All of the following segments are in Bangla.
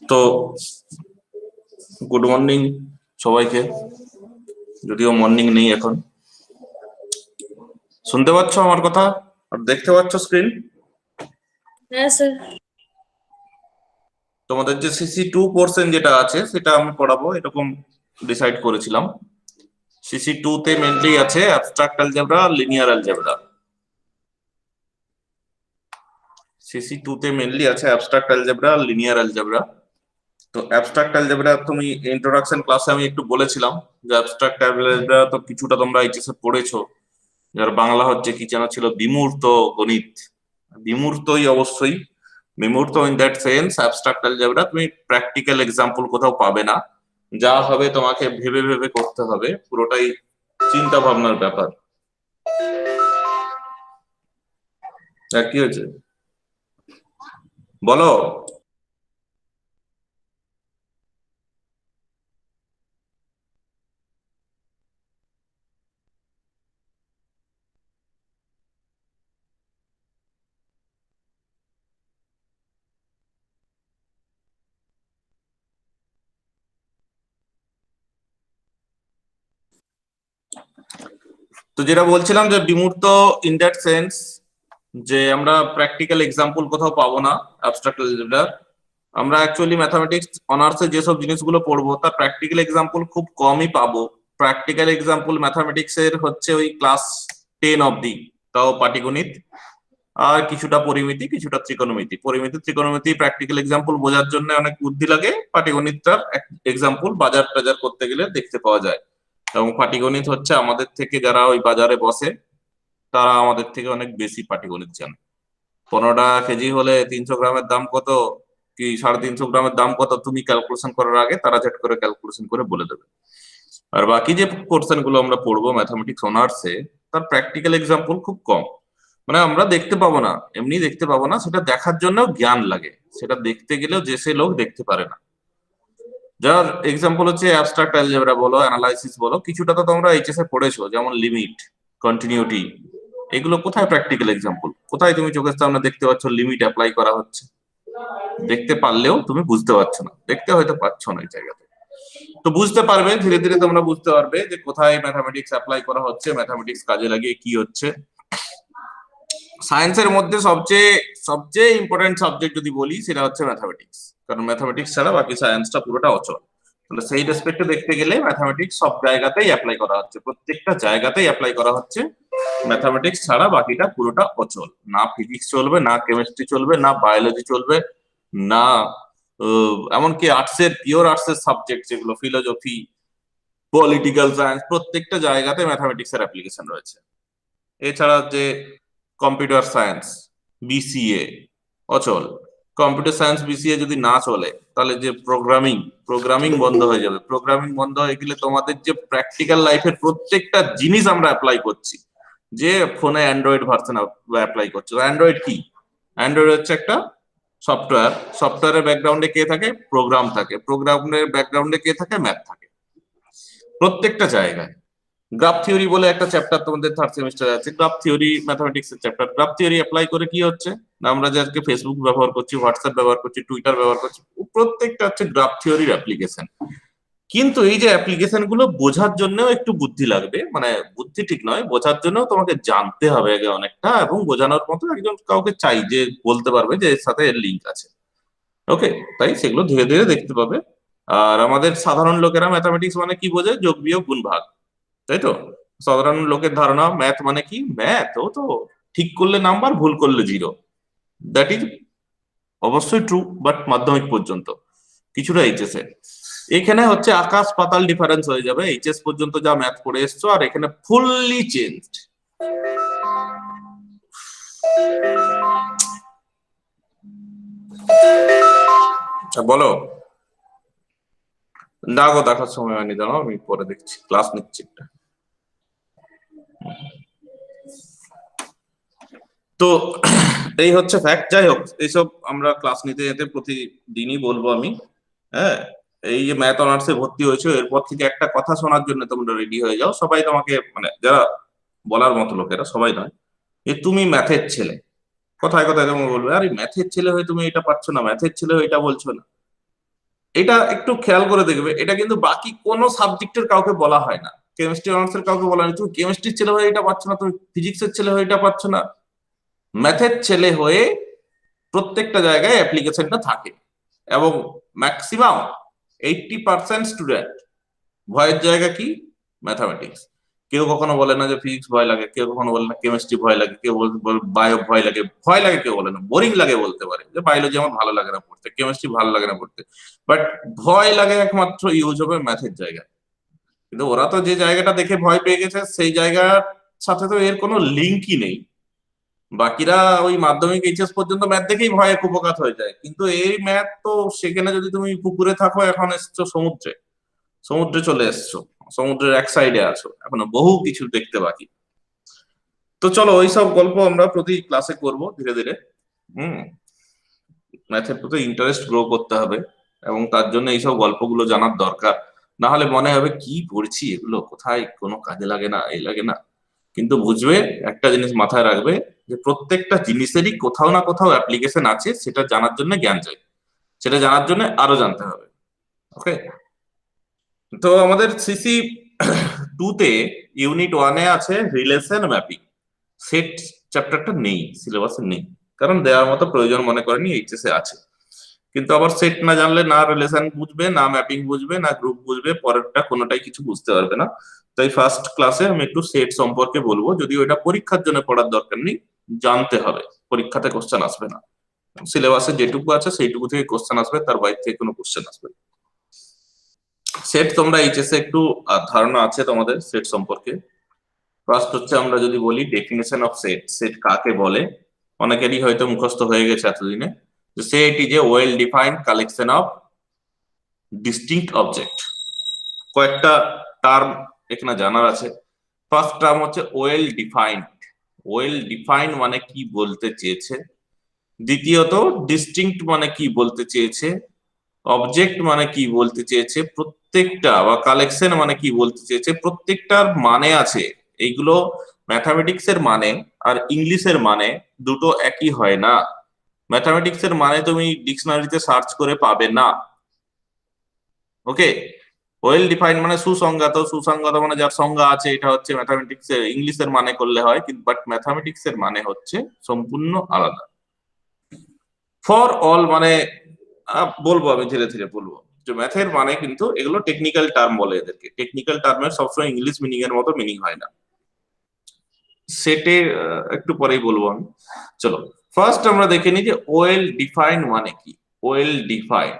তো গুড মর্নিং সবাইকে, যদিও মর্নিং নেই এখন। শুনতে পাচ্ছ আমার কথা আর দেখতে পাচ্ছ স্ক্রিন? হ্যাঁ স্যার। তোমাদের যে সিসি 2 পোর্শন যেটা আছে সেটা আমি পড়াবো এরকম ডিসাইড করেছিলাম। সিসি 2 তে মেনলি আছে abstract algebra, linear algebra. CC 2 তে মেনলি আছে অ্যাবস্ট্রাক্ট অ্যালজেব্রা, লিনিয়ার অ্যালজেব্রা। তো অ্যাবস্ট্রাক্ট অ্যালজেব্রা তুমি ইন্ট্রোডাকশন ক্লাসে আমি একটু বলেছিলাম যে অ্যাবস্ট্রাক্ট অ্যালজেব্রা তো কিছুটা তোমরা এইচএসে পড়েছো, যার বাংলা হচ্ছে কি যেন ছিল, বিমূর্ত গণিত। বিমূর্তই অবশ্যই, বিমূর্ত in that sense abstract algebra তুমি প্র্যাকটিক্যাল এক্সাম্পল কোথাও পাবে না। যা হবে তোমাকে ভেবে ভেবে করতে হবে, পুরোটাই চিন্তা ভাবনার ব্যাপার। কি হয়েছে বলো? তো যেটা বলছিলাম যে বিমূর্ত ইন দ্যাট সেন্স যে আমরা প্র্যাকটিক্যাল এক্সাম্পল কোথাও পাবো না অ্যাবস্ট্রাক্ট অ্যালজেব্রার। আমরা অ্যাকচুয়ালি ম্যাথামেটিক্স অনার্সে যেসব জিনিসগুলো পড়বো তার প্র্যাকটিক্যাল এক্সাম্পল খুব কমই পাবো। প্র্যাকটিক্যাল এক্সাম্পল ম্যাথামেটিক্স এর হচ্ছে ওই ক্লাস 10 অবধি, তাও পাটিগণিত আর কিছুটা পরিমিতি, কিছুটা ত্রিকোণমিতি। পরিমিতি ত্রিকোণমিতি প্র্যাকটিক্যাল এক্সাম্পল বোঝার জন্য অনেক বুদ্ধি লাগে। পাটিগণিতটার এক্সাম্পল বাজার টাজার করতে গেলে দেখতে পাওয়া যায়, এবং পাটিগণিত হচ্ছে আমাদের থেকে যারা ওই বাজারে বসে তারা আমাদের থেকে অনেক বেশি পাটিগণিত জানে। 15 টাকা কেজি হলে 300 গ্রামের দাম কত, কি 350 গ্রামের দাম কত, তুমি ক্যালকুলেশন করার আগে তারা ঝট করে ক্যালকুলেশন করে বলে দেবে। আর বাকি যে পোর্শন গুলো আমরা পড়বো ম্যাথামেটিক্স অনার্সে, তার প্র্যাকটিক্যাল এক্সাম্পল খুব কম। মানে আমরা দেখতে পাবো না, এমনি দেখতে পাবো না, সেটা দেখার জন্য জ্ঞান লাগে। সেটা দেখতে গেলেও যে সে লোক দেখতে পারে না। যার এক্সাম্পল হচ্ছে অ্যাবস্ট্রাক্ট অ্যালজেব্রা বলো, অ্যানালাইসিস বলো, কিছুটা তো তোমরা এইচএস এ পড়েছো, যেমন লিমিট, কন্টিনিউটি। এগুলো কোথায় প্র্যাকটিক্যাল এক্সাম্পল? কোথায় তুমি চোখের সামনে দেখতে পাচ্ছ লিমিট অ্যাপ্লাই করা হচ্ছে? দেখতে পারলেও তুমি বুঝতে পারছো না, দেখতে হয়তো পাচ্ছ না এই জায়গাতে। তো বুঝতে পারবে, ধীরে ধীরে তোমরা বুঝতে পারবে যে কোথায় ম্যাথামেটিক্স অ্যাপ্লাই করা হচ্ছে, ম্যাথামেটিক্স কাজে লাগিয়ে কি হচ্ছে। সায়েন্সের মধ্যে সবচেয়ে সবচেয়ে ইম্পর্টেন্ট সাবজেক্ট যদি বলি সেটা হচ্ছে ম্যাথামেটিক্স, কারণ ম্যাথামেটিক্স ছাড়া বাকি সায়েন্সটা পুরোটা অচল। তাহলে সেই রেসপেক্টে দেখতে গেলে ম্যাথামেটিক্স সব জায়গাতেই অ্যাপ্লাই করা হচ্ছে, প্রত্যেকটা জায়গাতেই অ্যাপ্লাই করা হচ্ছে। ম্যাথামেটিক্স ছাড়া বাকিটা পুরোটা অচল। না ফিজিক্স চলবে, না কেমিস্ট্রি চলবে, না বায়োলজি চলবে, না এমনকি আর্টসের, পিওর আর্টসের সাবজেক্ট যেগুলো ফিলোসফি, পলিটিক্যাল সায়েন্স, প্রত্যেকটা জায়গাতে ম্যাথামেটিক্স এর অ্যাপ্লিকেশন রয়েছে। এছাড়া যে কম্পিউটার সায়েন্স, বিসিএ অচল। কম্পিউটার সায়েন্স বিসিএ যদি না চলে তাহলে যে প্রোগ্রামিং, প্রোগ্রামিং বন্ধ হয়ে যাবে। প্রোগ্রামিং বন্ধ হয়ে গেলে তোমাদের যে প্র্যাকটিক্যাল লাইফের প্রত্যেকটা জিনিস আমরা অ্যাপ্লাই করছি, যে ফোনে অ্যান্ড্রয়েড ভার্সন অ্যাপ্লাই করছো, অ্যান্ড্রয়েড কি? অ্যান্ড্রয়েড হচ্ছে একটা সফটওয়্যার। সফটওয়্যারের ব্যাকগ্রাউন্ডে কে থাকে? প্রোগ্রাম থাকে। প্রোগ্রামের ব্যাকগ্রাউন্ডে কে থাকে? ম্যাথ থাকে প্রত্যেকটা জায়গায়। গ্রাফ থিওরি বলে একটা চ্যাপ্টার তোমাদের থার্ড সেমিস্টারে আছে, গ্রাফ থিওরি ম্যাথমেটিক্স এর চ্যাপ্টার। গ্রাফ থিওরি অ্যাপ্লাই করে কি হচ্ছে না, আমরা যে আজকে ফেসবুক ব্যবহার করছি, হোয়াটসঅ্যাপ ব্যবহার করছি, টুইটার ব্যবহার করছি, প্রত্যেকটা হচ্ছে গ্রাফ থিওরির অ্যাপ্লিকেশন। কিন্তু এই যে অ্যাপ্লিকেশন গুলো বোঝার জন্য একটু বুদ্ধি লাগবে, মানে বুদ্ধি ঠিক নয়, বোঝার জন্য তোমাকে জানতে হবে আগে অনেকটা, এবং বোঝানোর মতো একজন কাউকে চাই যে বলতে পারবে যে এর সাথে এর লিঙ্ক আছে। ওকে, তাই সেগুলো ধীরে ধীরে দেখতে পাবে। আর আমাদের সাধারণ লোকেরা ম্যাথামেটিক্স মানে কি বোঝে? যোগ বিয়োগ গুণ ভাগ, তাই তো? সাধারণ লোকের ধারণা ম্যাথ মানে কি? ম্যাথ ও তো ঠিক করলে নাম্বার, ভুল করলে জিরো। দ্যাট ইজ অবশ্যই ট্রু, বাট মাধ্যমিক পর্যন্ত, কিছুটা এইচএস এ। এখানে হচ্ছে আকাশ পাতাল ডিফারেন্স হয়ে যাবে। এইচএস পর্যন্ত যা ম্যাথ পড়ে এসছো আর এখানে ফুললি চেঞ্জড। বলো। দেখো, দেখার সময় হয়নি, দাঁড়াও আমি পরে দেখছি, ক্লাস নিচ্ছি একটা। তো এই হচ্ছে ফ্যাক্ট। যাই হোক, এইসব আমরা ক্লাস নিতে যেতে প্রতিদিনই বলবো আমি। হ্যাঁ, এই যে ম্যাথ অনার্সে ভর্তি হয়েছে, এরপর থেকে একটা কথা শোনার জন্য তোমরা রেডি হয়ে যাও সবাই। তোমাকে মানে যারা বলার মতো লোকেরা, সবাই নয়, যে তুমি ম্যাথের ছেলে। কথায় কথায় তোমাকে বলবে, আরে ম্যাথের ছেলে হয়ে তুমি এটা পারছো না, ম্যাথের ছেলে হয়ে এটা বলছো না। এটা একটু খেয়াল করে দেখবে, এটা কিন্তু বাকি কোনো সাবজেক্টের কাউকে বলা হয় না। কেমিস্ট্রি অনার্সের কাউকে বলা হয়নি তুমি কেমিস্ট্রির ছেলে হয়ে এটা পাচ্ছ না, তুমি ফিজিক্সের ছেলে হয়ে এটা পাচ্ছ না, ম্যাথের ছেলে হয়ে প্রত্যেকটা জায়গায় অ্যাপ্লিকেশনটা থাকে। এবং ম্যাক্সিমাম 80% স্টুডেন্ট ভয়ের জায়গা কি? ম্যাথামেটিক্স। কেউ কখনো বলে না যে ফিজিক্স ভয় লাগে, কেউ কখনো বলে না কেমিস্ট্রি ভয় লাগে, কেউ বায়ো ভয় লাগে, ভয় লাগে কেউ বলে না, বোরিং লাগে বলতে পারে যে বায়োলজি আমার ভালো লাগে না পড়তে, কেমিস্ট্রি ভালো লাগে না পড়তে। বাট ভয় লাগে একমাত্র ইউজ হবে ম্যাথের জায়গায়। কিন্তু ওরা তো যে জায়গাটা দেখে ভয় পেয়ে গেছে সেই জায়গার সাথে তো এর কোনো লিঙ্কই নেই। বাকিরা ওই মাধ্যমিক এইচএস পর্যন্ত ম্যাথ দেখেই ভয়ে কুপকাত হয়ে যায়, কিন্তু এই ম্যাথ তো সেখানে যদি তুমি পুকুরে থাকো, এখন এসছো সমুদ্রে, সমুদ্রে চলে এসছো, সমুদ্রের এক সাইডে আছো, এখনো বহু কিছু দেখতে বাকি। তো চলো ওইসব গল্প আমরা প্রতি ক্লাসে করব ধীরে ধীরে। হুম। ম্যাথের প্রতি ইন্টারেস্ট গ্রো করতে হবে, এবং তার জন্য এইসব গল্পগুলো জানার দরকার। না হলে মনে হবে কি পড়ছি এগুলো, কোথায় কোনো কাজে লাগে না, এই লাগে না। কিন্তু বুঝবে, একটা জিনিস মাথায় রাখবে, যে প্রত্যেকটা জিনিসেরই কোথাও না কোথাও অ্যাপ্লিকেশন আছে, সেটা জানার জন্য জ্ঞান চাই, সেটা জানার জন্য আরো জানতে হবে। ওকে। তো আমাদের সিসি 2 তে ইউনিট 1-এ আছে রিলেশন ম্যাপিং। সেট চ্যাপ্টারটা নেই, সিলেবাসে নেই, কারণ দেওয়ার মতো প্রয়োজন মনে করেনি, এইচএস এ আছে। কিন্তু আবার সেট না জানলে না রিলেশন বুঝবে, না ম্যাপিং বুঝবে, না গ্রুপ বুঝবে, পরেরটা কোনোটাই কিছু বুঝতে পারবে না। তাই ফার্স্ট ক্লাসে আমি একটু সেট সম্পর্কে বলবো, যদিও এটা পরীক্ষার জন্য পড়ার দরকার নেই, জানতে হবে, পরীক্ষাতে কোশ্চেন আসবে না। সিলেবাসে যেটুকু আছে সেইটুকু থেকে কোশ্চেন আসবে, তার বাইরে থেকে কোনো কোশ্চেন আসবে না। সেট তোমরা এইচএস এ একটু ধারণা আছে তোমাদের সেট সম্পর্কে। ফার্স্ট হচ্ছে আমরা যদি বলি ডেফিনেশন অফ সেট, সেট কাকে বলে, অনেকেরই হয়তো মুখস্থ হয়ে গেছে এতদিনে। Set is A well defined collection of distinct object. কয়েকটা টার্ম এখানে জানার আছে। ফার্স্ট টার্ম হচ্ছে ওয়েল ডিফাইন্ড। ওয়েল ডিফাইন্ড মানে কি বলতে চেয়েছে। দ্বিতীয়ত ডিস্টিংক্ট মানে কি বলতে চেয়েছে। অবজেক্ট মানে কি বলতে চেয়েছে, প্রত্যেকটা, বা কালেকশন মানে কি বলতে চেয়েছে, প্রত্যেকটার মানে আছে। এইগুলো ম্যাথামেটিক্স এর মানে আর ইংলিশের মানে দুটো একই হয় না। ম্যাথামেটিক্স এর মানে তুমি ডিকশনারিতে সার্চ করে পাবে না। ওকে। ওয়েল ডিফাইন্ড মানে সুসংজ্ঞাত, সুসংজ্ঞাত মানে যার সংজ্ঞা আছে, এটা হচ্ছে ম্যাথামেটিক্স এর ইংলিশের মানে করলে হয়, কিন্তু বাট ম্যাথামেটিক্স এর মানে হচ্ছে সম্পূর্ণ আলাদা। ফর অল মানে বলবো, আমি ধীরে ধীরে বলবো যে ম্যাথের মানে কিন্তু এগুলো টেকনিক্যাল টার্ম বলে এদেরকে, টেকনিক্যাল টার্মের সবসময় ইংলিশ মিনিং এর মতো মিনিং হয় না। সেটে একটু পরেই বলবো আমি। চলো ফার্স্ট আমরা দেখে নিই যে ওয়েল ডিফাইন্ড মানে কি। Well defined,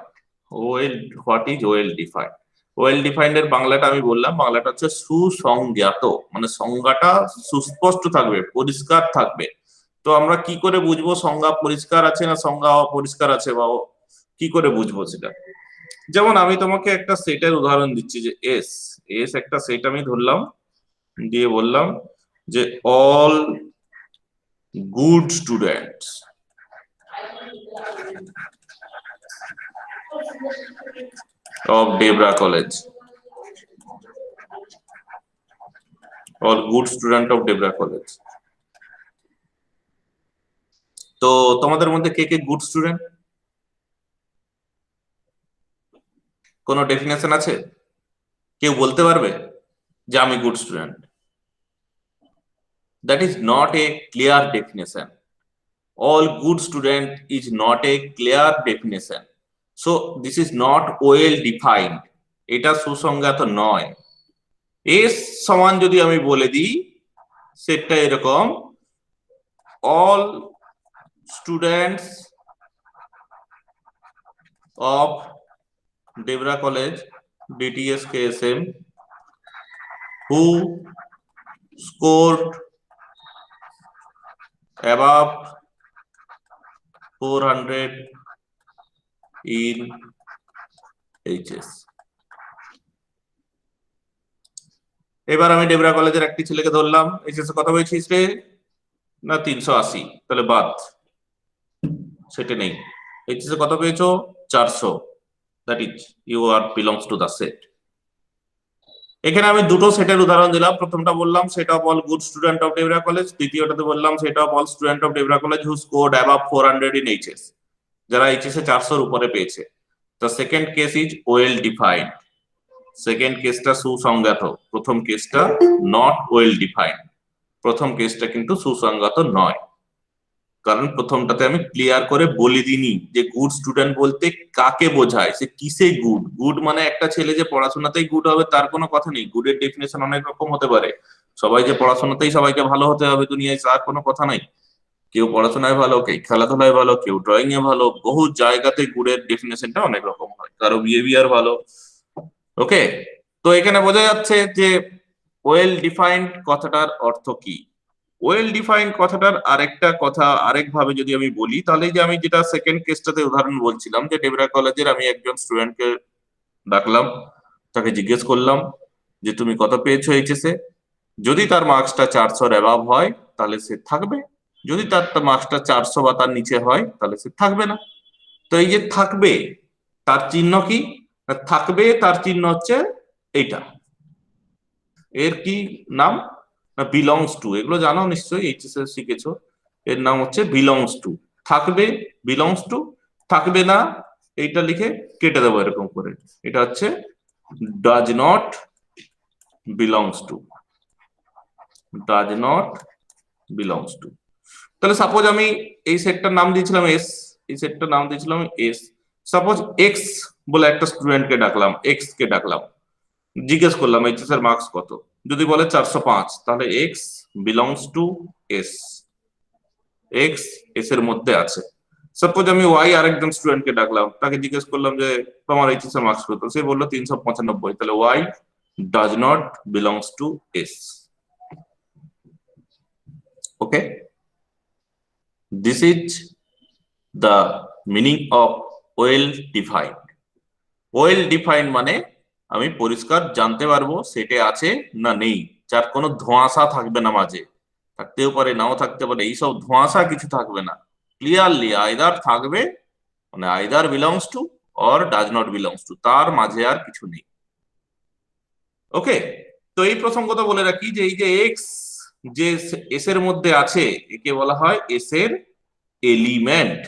well, what is well defined? Well defined এর বাংলাটা আমি বললাম, বাংলাটা হচ্ছে সুসংজ্ঞাত, মানে সংজ্ঞাটা সুস্পষ্ট থাকবে, পরিষ্কার থাকবে। তো আমরা কি করে বুঝবো সংজ্ঞা পরিষ্কার আছে না সংজ্ঞা অপরিষ্কার আছে, বা কি করে বুঝবো সেটা? যেমন আমি তোমাকে একটা সেটের উদাহরণ দিচ্ছি, যে এস, এস একটা সেট আমি ধরলাম, দিয়ে বললাম যে all good students of Debra college, all good student of Debra college. তো তোমাদের মধ্যে কে কে গুড স্টুডেন্ট? কোনো ডেফিনেশন আছে? কেউ বলতে পারবে যে আমি good student? That is not a clear definition. all good student is not a clear definition, so this is not well defined, এটা সুসংজ্ঞাত নয়। এস সমান যদি আমি বলে দিই, সেটা এরকম, all students of Debra College DTS KSM who scored above 400 in HS। এবার আমি ডেবরা কলেজের একটি ছেলেকে ধরলাম, এইচএস কত পেয়েছিস রে? না 380, তাহলে বাদ, সেটা নেই। এইচএস কত পেয়েছো? 400, that is you are belongs to the set. এখানে আমি দুটো সেটের উদাহরণ দিলাম, প্রথমটা বললাম set of all good student of Debra college, দ্বিতীয়টাতে বললাম set of all student of Debra college who scored above 400 in HS, যারা এইচএস এ 400 উপরে পেয়েছে। The second case is well defined. Second কেসটা সুসংজ্ঞাত, প্রথম কেসটা নট ওয়েল ডিফাইন্ড। প্রথম কেসটা কিন্তু সুসংজ্ঞাত নয়, কারণ প্রথমটাতে আমি ক্লিয়ার করে বলে দিইনি যে গুড স্টুডেন্ট বলতে কাকে বোঝায়, সে কিসে গুড। গুড মানে একটা ছেলে যে পড়াশোনাতেই গুড হবে তার কোনো কথা নেই। গুডের ডেফিনেশন অনেক রকম হতে পারে। সবাই যে পড়াশোনাতেই সবাইকে ভালো হতে হবে দুনিয়ায় তার কোনো কথা নাই। কেউ পড়াশোনায় ভালো, কেউ খেলাধুলায় ভালো, কেউ ড্রয়িং এ ভালো। বহু জায়গাতে গুডের ডেফিনেশনটা অনেক রকম হয়, কারো বিহেভিয়ার ভালো। ওকে, তো এখানে বোঝা যাচ্ছে যে ওয়েল ডিফাইন্ড কথাটার অর্থ কি। ওয়েল ডিফাইন্ড কথাটার আরেকটা কথা আরেকভাবে যদি আমি বলি, তাহলে যে আমি যেটা সেকেন্ড কেসটাতে উদাহরণ বলছিলাম যে ডেবরা কলেজের আমি একজন স্টুডেন্টকে ডাকলাম, তাকে জিজ্ঞেস করলাম যে তুমি কত পেয়েছো এইচএসে। যদি তার মার্কসটা 400-র অ্যাবাভ হয় তাহলে সে থাকবে, যদি তার মার্কসটা 400 বা তার নিচে হয় তাহলে সে থাকবে না। তো এই যে থাকবে তার চিহ্ন কি, না থাকবে তার চিহ্ন হচ্ছে এইটা, এর কি নাম, না বিলংস টু। এগুলো জানো নিশ্চয়ই, এইচএস এ শিখেছো। এর নাম হচ্ছে বিলংস টু। থাকবে বিলংস টু, থাকবে না এইটা লিখে কেটে দেবো এরকম করে। এটা হচ্ছে does not belongs two, does not belongs two. তাহলে সাপোজ আমি এই সেটটার নাম দিয়েছিলাম এস, এই সেটটার নাম দিয়েছিলাম এস। সাপোজ এক্স বলে একটা স্টুডেন্টকে ডাকলাম, এক্স কে ডাকলাম, জিজ্ঞেস করলাম এইচএস এর মার্কস কত। যদি বলে 405, তাহলে x belongs to S, x S এর মধ্যে আছে। সাপোজ আমি ওয়াই আরেকজন স্টুডেন্টকে ডাকলাম, তাকে জিজ্ঞেস করলাম যে তোমার এইচএস এর মার্কস কত, সে বললো 395, তাহলে why does not belongs to S. Okay, this is the meaning of well defined. Well defined মানে আমি পরিষ্কার জানতে পারবো সেটে আছে না নেই, যার কোনো ধোঁয়াশা থাকবে না, মাঝে থাকতেও পারে নাও থাকতে পারে, এইসব ধোঁয়াশা কিছু থাকবে না। ক্লিয়ারলি আইদার থাকবে, মানে either belongs to or does not belongs two, তার মাঝে আর কিছু নেই। ওকে, তো এই প্রসঙ্গটা বলে রাখি যে এই যে এক্স যে এস এর মধ্যে আছে একে বলা হয় এস এর এলিমেন্ট,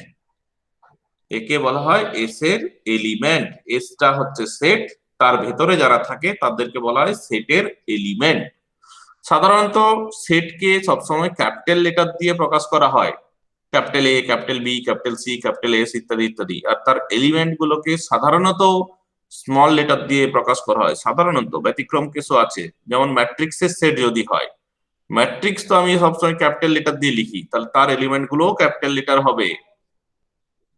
একে বলা হয় এস এর এলিমেন্ট। এসটা হচ্ছে সেট, তার ভেতরে যারা থাকে তাদেরকে বলা হয় সেটের এলিমেন্ট। সাধারণত সেটকে সবসময় ক্যাপিটাল লেটার দিয়ে প্রকাশ করা হয়, capital A, capital B, capital C, capital S ইত্যাদি ইত্যাদি। আর তার এলিমেন্ট গুলোকে সাধারণত স্মল লেটার দিয়ে প্রকাশ করা হয়। সাধারণত ব্যতিক্রম কেসও আছে, যেমন ম্যাট্রিক্সের সেট যদি হয়, ম্যাট্রিক্স তো আমি সবসময় ক্যাপিটাল লেটার দিয়ে লিখি, তাহলে তার এলিমেন্ট গুলোও ক্যাপিটাল লেটার হবে।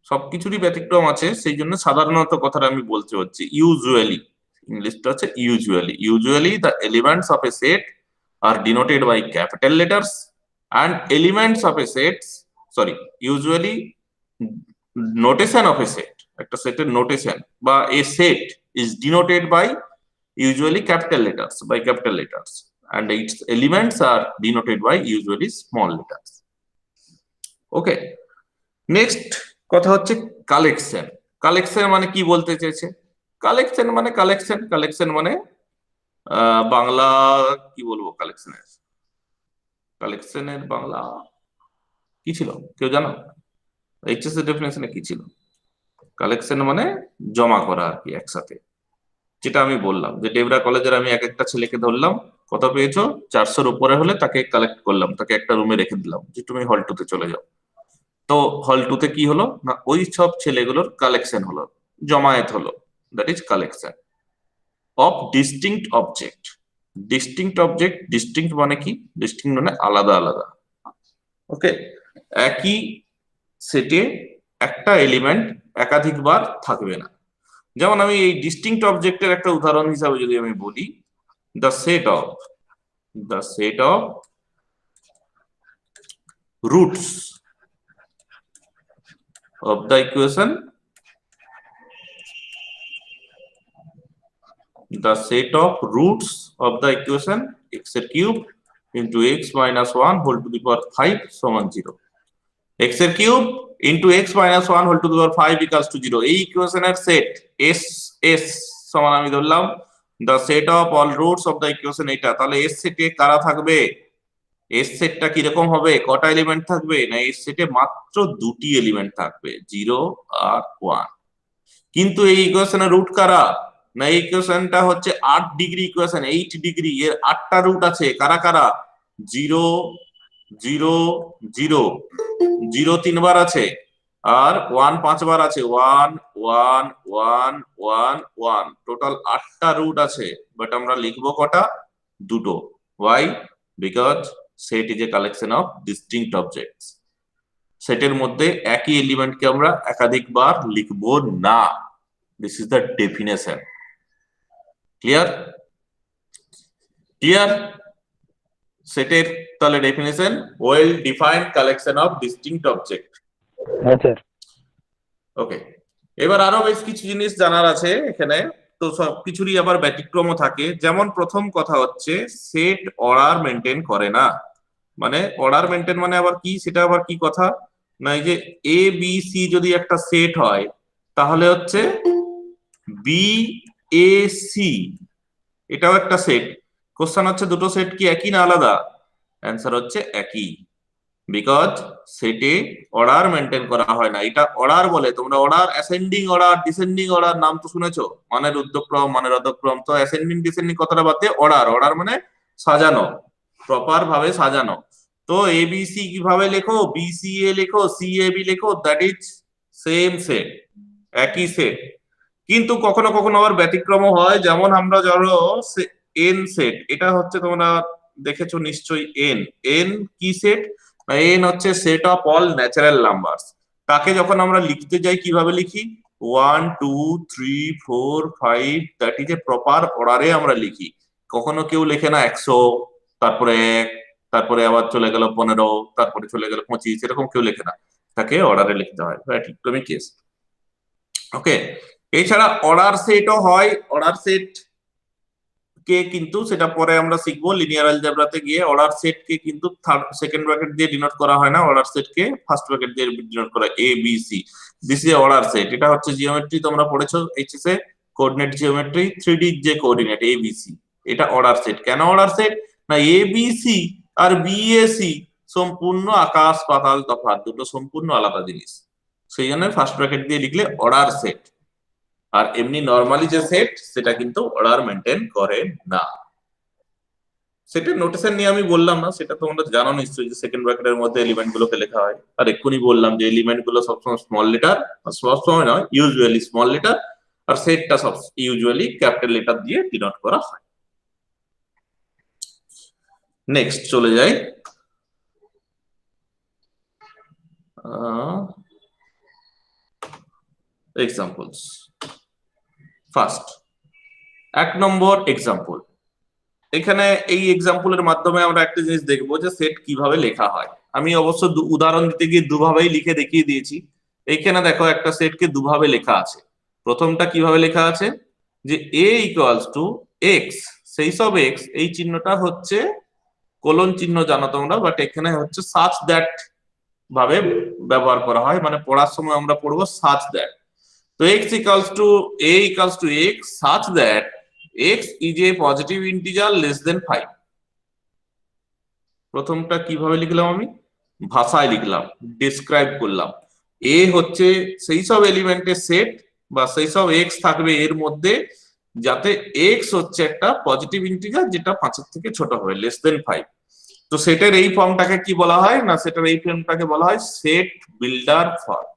সবকিছুরই ব্যতিক্রম আছে, সেই জন্য সাধারণত কথাটা আমি বলতে হচ্ছে। ইউজুয়ালি, ইংলিশটা হচ্ছে usually, usually the elements of a set are denoted by capital letters and elements of a set, sorry, usually notation of a set, একটা সেটের নোটেশন বা a set is denoted by usually capital letters, by capital letters, and its elements are denoted by usually small letters. Okay, next কথা হচ্ছে কালেকশন। কালেকশন মানে কি বলতে চেয়েছে, কালেকশন মানে কালেকশন, কালেকশন মানে বাংলা কি বলবো, কালেকশনের কালেকশনের বাংলা কি ছিল কেউ জানো? এইচএস এর ডেফিনেশনে কি ছিল? কালেকশন মানে জমা করা আর কি একসাথে। যেটা আমি বললাম যে ডেবরা কলেজের আমি এক একটা ছেলেকে ধরলাম, কত পেয়েছো, 400-র উপরে হলে তাকে কালেক্ট করলাম, তাকে একটা রুমে রেখে দিলাম যে তুমি হল 2-তে চলে যাও। তো হল 2-তে কি হলো, না ওই সব ছেলেগুলোর কালেকশন হলো, জমায়েত হলো, that is collection of distinct object. Distinct object, distinct মানে কি, ডিস্টিংক্ট মানে আলাদা আলাদা। ওকে, একই সেটে একটা এলিমেন্ট একাধিকবার থাকবে না। যেমন আমি এই ডিস্টিংক্ট অবজেক্টের একটা উদাহরণ হিসাবে যদি আমি বলি, the set of roots of the equation, the set of roots of the equation x cube into x minus 1 whole to the power 5 সমান 0, x cube into x minus 1 whole to the power 5 equals to 0। এই ইকুয়েশনের সেট s s সমান আমি ধরলাম the set of all roots of the equation এটা। তাহলে s সেটে কারা থাকবে, এস সেটটা কিরকম হবে, কটা এলিমেন্ট থাকবে, না এস সেটে মাত্র দুটি এলিমেন্ট থাকবে, 0 আর 1। কিন্তু এই ইকুয়েশনের রুট কারা? না, এই ইকুয়েশনটা হচ্ছে 8 ডিগ্রি ইকুয়েশন, 8 ডিগ্রি, এর 8টা রুট আছে। কারা কারা? 0 0 0, 0 3বার আছে, আর 1 5বার আছে। 1 1 1 1 1, টোটাল 8টা রুট আছে। বাট আমরা লিখবো কটা? দুটো। Why? Because set is a collection of distinct objects. সেটের মধ্যে একই এলিমেন্টকে আমরা একাধিকবার লিখবো না। This is the definition. Clear? Clear? সেটের তাহলে definition, well defined collection of distinct object. হ্যাঁ স্যার। ওকে, এবার আরো বেশ কিছু জিনিস জানার আছে এখানে। তো সব কিছুরই আবার ব্যতিক্রমও থাকে। যেমন প্রথম কথা হচ্ছে, সেট অর্ডার মেনটেন করে না। মানে অর্ডার মেনটেন মানে আবার কি? সেটা আবার কি কথা? না, এই যে এ বি সি যদি একটা সেট হয়, তাহলে হচ্ছে বি এ সি এটাও একটা সেট। কোশ্চেন হচ্ছে দুটো সেট কি একই না আলাদা? অ্যান্সার হচ্ছে একই। বিকজ সেটে অর্ডার মেনটেন করা হয় না। এটা অর্ডার বলে, তোমরা order ascending order, descending order নাম তো শুনেছো, মানের ঊর্ধ্বক্রম মানের অধক্রম। তো অ্যাসেন্ডিং ডিসেন্ডিং কথাটা বাদ দিয়ে অর্ডার, অর্ডার মানে সাজানো, প্রপার ভাবে সাজানো। তো এবিসি কিভাবে লেখো, বিসিএ লেখো, সিএবি লেখো, দ্যাট ইজ সেম সেট, একই সেট। কিন্তু কখনো কখনো আবার ব্যতিক্রম হয়। যেমন আমরা ধরো এন সেট, এটা হচ্ছে তোমরা দেখেছো নিশ্চয়ই। এন, এন কি সেট? এন হচ্ছে set of all natural numbers. তাকে যখন আমরা লিখতে যাই কিভাবে লিখি? 1 2 3 4 5, দ্যাট ইজ এ প্রপার অর্ডারে আমরা লিখি। কখনো কেউ লেখে না 100, তারপরে 1, তারপরে আবার চলে গেল 15, তারপরে চলে গেল 25, এরকম কেউ লেখে না। তাকে অর্ডারে লিখতে হয়। ব্যতিক্রমী কেস। ওকে, এছাড়া অর্ডার সেটও হয়। অর্ডার সেট কে কিন্তু সেটা পরে আমরা শিখবো লিনিয়ার অ্যালজেব্রাতে গিয়ে। অর্ডার সেট কে কিন্তু সেকেন্ড ব্র্যাকেট দিয়ে ডিনোট করা হয় না, অর্ডার সেট কে ফার্স্ট ব্র্যাকেট দিয়ে ডিনোট করা, A B C. This is order set. এটা হচ্ছে জিওমেট্রি, তোমরা পড়েছো এইচএস এ, কোঅর্ডিনেট জিওমেট্রি, 3D যে কোঅর্ডিনেট এ বি সি। এটা অর্ডার সেট। কেন অর্ডার সেট? না, এ বি সি আর বি এ সি সম্পূর্ণ আকাশ পাতাল তফাৎ, দুটো সম্পূর্ণ আলাদা জিনিস। সেই জন্য ফার্স্ট ব্র্যাকেট দিয়ে লিখলে অর্ডার সেট। আর এমনি নরমালি যে সেট, সেটা কিন্তু অর্ডার মেনটেন করে না। সেটের নোটেশন নিয়ে আমি বললাম না, সেটা তোমরা জানো নিশ্চয়ই, যে সেকেন্ড ব্র্যাকেটের মধ্যে এলিমেন্ট গুলোকে লেখা হয়। আর এক্ষুনি বললাম যে এলিমেন্ট গুলো সবসময় স্মল লেটার, সবসময় নয়, ইউজুয়ালি স্মল লেটার, আর সেটটা সব ইউজুয়ালি ক্যাপিটাল লেটার দিয়ে ডিনোট করা হয়। নেক্সট চলে যাই। এক্সাম্পলস। ফার্স্ট, 1 নম্বর এক্সাম্পল। এখানে এই এক্সাম্পলের মাধ্যমে আমরা একটা জিনিস দেখবো যে সেট কিভাবে লেখা হয়। আমি অবশ্য উদাহরণ দিতে গিয়ে দুভাবেই লিখে দেখিয়ে দিয়েছি। এইখানে দেখো একটা সেটকে দুভাবে লেখা আছে। প্রথমটা কিভাবে লেখা আছে, যে এ ইকুয়ালস টু এক্স, সেই সব এক্স, এই চিহ্নটা হচ্ছে কোলন চিহ্ন জানো তোমরা, বাট এখানে হচ্ছে সাচ দ্যাট ভাবে ব্যবহার করা হয়। মানে পড়ার সময় আমরা পড়বো সাচ দ্যাট। তো x equals to A equals to x such that x is a positive integer less than 5। প্রথমটা কিভাবে লিখলাম? আমি ভাষায় লিখলাম, ডিসক্রাইব করলাম। এ হচ্ছে সেই সব এলিমেন্টের সেট, বা সেই সব এক্স থাকবে এর মধ্যে, যাতে এক্স হচ্ছে একটা পজিটিভ ইন্টিজার যেটা 5-এর থেকে ছোট হবে, লেস দেন 5। তো সেটের এই ফর্মটাকে কি বলা হয়? না, সেটার এই ফর্মটাকে বলা হয় সেট বিল্ডার ফর্ম।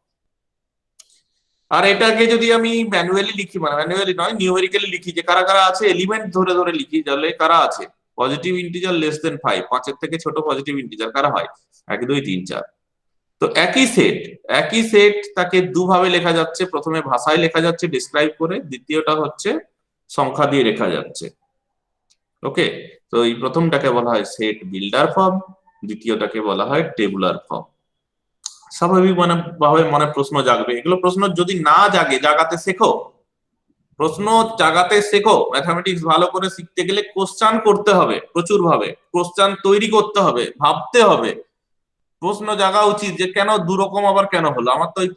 আর এটাকে যদি আমি ম্যানুয়ালি লিখি, মানে ম্যানুয়ালি নয়, নিউমেরিক্যালি লিখি, যে কারা কারা আছে এলিমেন্ট ধরে ধরে লিখি, তাহলে কারা আছে পজিটিভ ইন্টিজার লেস দেন 5, 5-এর থেকে ছোট পজিটিভ ইন্টিজার কারা হয়? 1 2 3 4। তো একই সেট তাকে দুভাবে লেখা যাচ্ছে। প্রথমে ভাষায় লেখা যাচ্ছে ডিসক্রাইব করে, দ্বিতীয়টা হচ্ছে সংখ্যা দিয়ে লেখা যাচ্ছে। ওকে, তো এই প্রথমটাকে বলা হয় সেট বিল্ডার ফর্ম, দ্বিতীয়টাকে বলা হয় টেবুলার ফর্ম। স্বাভাবিক ভাবে মনে প্রশ্ন জাগবে। এগুলো প্রশ্ন যদি না জাগে, জাগাতে শেখো। প্রশ্ন জাগাতে শেখো। ম্যাথামেটিক্স ভালো করে শিখতে গেলে কোশ্চান করতে হবে, প্রচুর ভাবে কোশ্চান তৈরি করতে হবে, ভাবতে হবে। প্রশ্ন জাগা উচিত যে কেন দুরকম, আবার কেন হলো। আমার তো ওই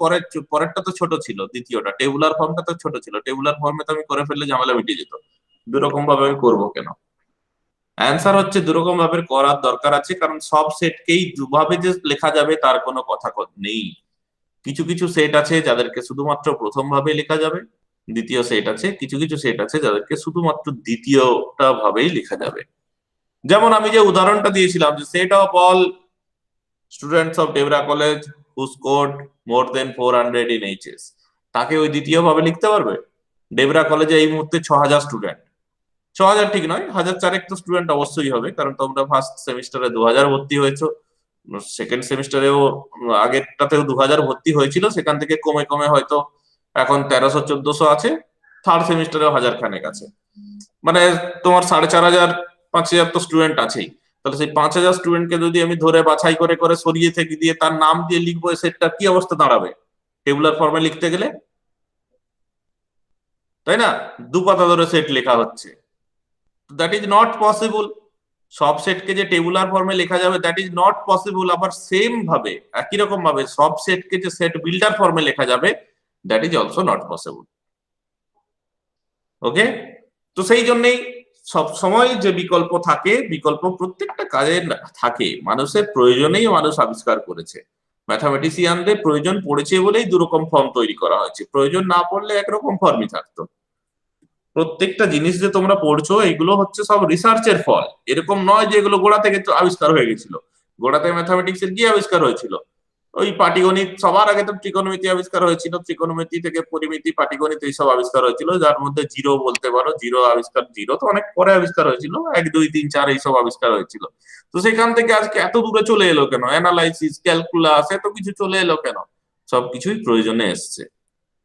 পরেরটা তো ছোট ছিল, দ্বিতীয়টা টেবুলার ফর্মটা তো ছোট ছিল। টেবুলার ফর্মে তো আমি করে ফেললে ঝামেলা মিটে যেত। দুরকম ভাবে আমি করবো কেন? অ্যান্সার হচ্ছে দুরকম ভাবে করার দরকার আছে, কারণ সব সেটকেই দুভাবে যে লেখা যাবে তার কোনো কথা নেই। কিছু কিছু সেট আছে যাদেরকে শুধুমাত্র প্রথম ভাবে লেখা যাবে, দ্বিতীয় সেট আছে, কিছু কিছু সেট আছে যাদেরকে শুধুমাত্র দ্বিতীয়টা ভাবেই লেখা যাবে। যেমন আমি যে উদাহরণটা দিয়েছিলাম যে set of all students of Debra college who scored more than 400 in HS, তাকে ওই দ্বিতীয় ভাবে লিখতে পারবে? ডেবরা কলেজে এই মুহূর্তে 6000 স্টুডেন্ট, 6000 ঠিক নয়, 1004 তো স্টুডেন্ট অবশ্যই হবে, কারণ তোমরা ফার্স্ট সেমিস্টারে 2000 ভর্তি হয়েছো, সেকেন্ড সেমিস্টারেও আগেরটাতেও 2000 ভর্তি হয়েছিল, সেখান থেকে কমে কমে হয়তো এখন 1300-1400 আছে, থার্ড সেমিস্টারেও 1000 খানেক আছে, মানে তোমার 4500 5000 তো স্টুডেন্ট আছেই। তাহলে সেই 5000 স্টুডেন্টকে যদি আমি ধরে বাছাই করে করে সরিয়ে থেকে দিয়ে তার নাম দিয়ে লিখবো, সেটা কি অবস্থা দাঁড়াবে টেবুলার ফর্মে লিখতে গেলে, তাই না? দু পাতা ধরে সেট লেখা হচ্ছে, দ্যাট ইজ নট পসিবল। সব সেটকে যে টেবুলার ফর্মে লেখা যাবে দ্যাট ইজ নট পসিবল। আবার সেম ভাবে একই রকম ভাবে সব সেটকে যে সেট বিল্ডার ফর্মে লেখা যাবে that is also not possible. Okay, তো সেই জন্যই সব সময় যে বিকল্প থাকে, বিকল্প প্রত্যেকটা কাজে থাকে, মানুষের প্রয়োজনেই মানুষ আবিষ্কার করেছে। ম্যাথামেটিশিয়ানদের প্রয়োজন পড়েছে বলেই দুরকম ফর্ম তৈরি করা হয়েছে, প্রয়োজন না পড়লে একরকম ফর্মই থাকতো। প্রত্যেকটা জিনিস যে তোমরা পড়ছো এগুলো হচ্ছে সব রিসার্চের ফল, এরকম নয় যে এগুলো গোড়া থেকে তো আবিষ্কার হয়ে গেছিল। গোড়াতে ম্যাথামেটিক্স এর কি আবিষ্কার হয়েছিল? ওই পাটিগণিত, সবার আগে তো ত্রিকোণমিতি আবিষ্কার হয়েছিল, ত্রিকোণমিতি থেকে পরিমিতি, পাটিগণিত এইসব আবিষ্কার হয়েছিল, যার মধ্যে জিরো বলতে পারো, জিরো আবিষ্কার, জিরো তো অনেক পরে আবিষ্কার হয়েছিল, 1 2 3 4 এইসব আবিষ্কার হয়েছিল। তো সেখান থেকে আজকে এত দূরে চলে এলো কেন? অ্যানালাইসিস, ক্যালকুলাস, এত কিছু চলে এলো কেন? সবকিছুই প্রয়োজনে এসছে,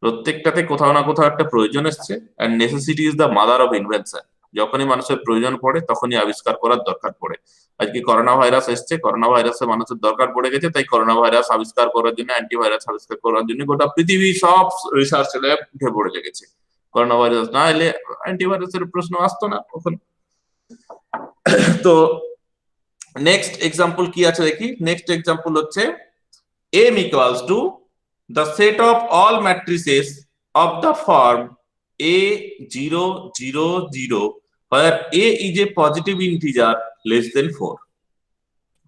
প্রত্যেকটাতে কোথাও না কোথাও একটা প্রয়োজন এসছে। And necessity is the mother of invention. যখনই মানুষের প্রয়োজন পড়ে তখনই আবিষ্কার করার দরকার পড়ে। আজকে করোনা ভাইরাস এসছে, করোনা ভাইরাসে মানুষের দরকার পড়ে গেছে, তাই করোনা ভাইরাস আবিষ্কার করার জন্য, অ্যান্টিভাইরাস আবিষ্কার করার জন্য গোটা পৃথিবী সব রিসার্চ ল্যাব উঠে পড়ে লেগেছে। করোনা ভাইরাস না এলে অ্যান্টিভাইরাসের প্রশ্ন আসতো না তখন। তো নেক্সট এক্সাম্পল কি আছে দেখি। নেক্সট এক্সাম্পল হচ্ছে m equals to the set of all matrices of the form A0 0 0 where A is a positive integer less than 4,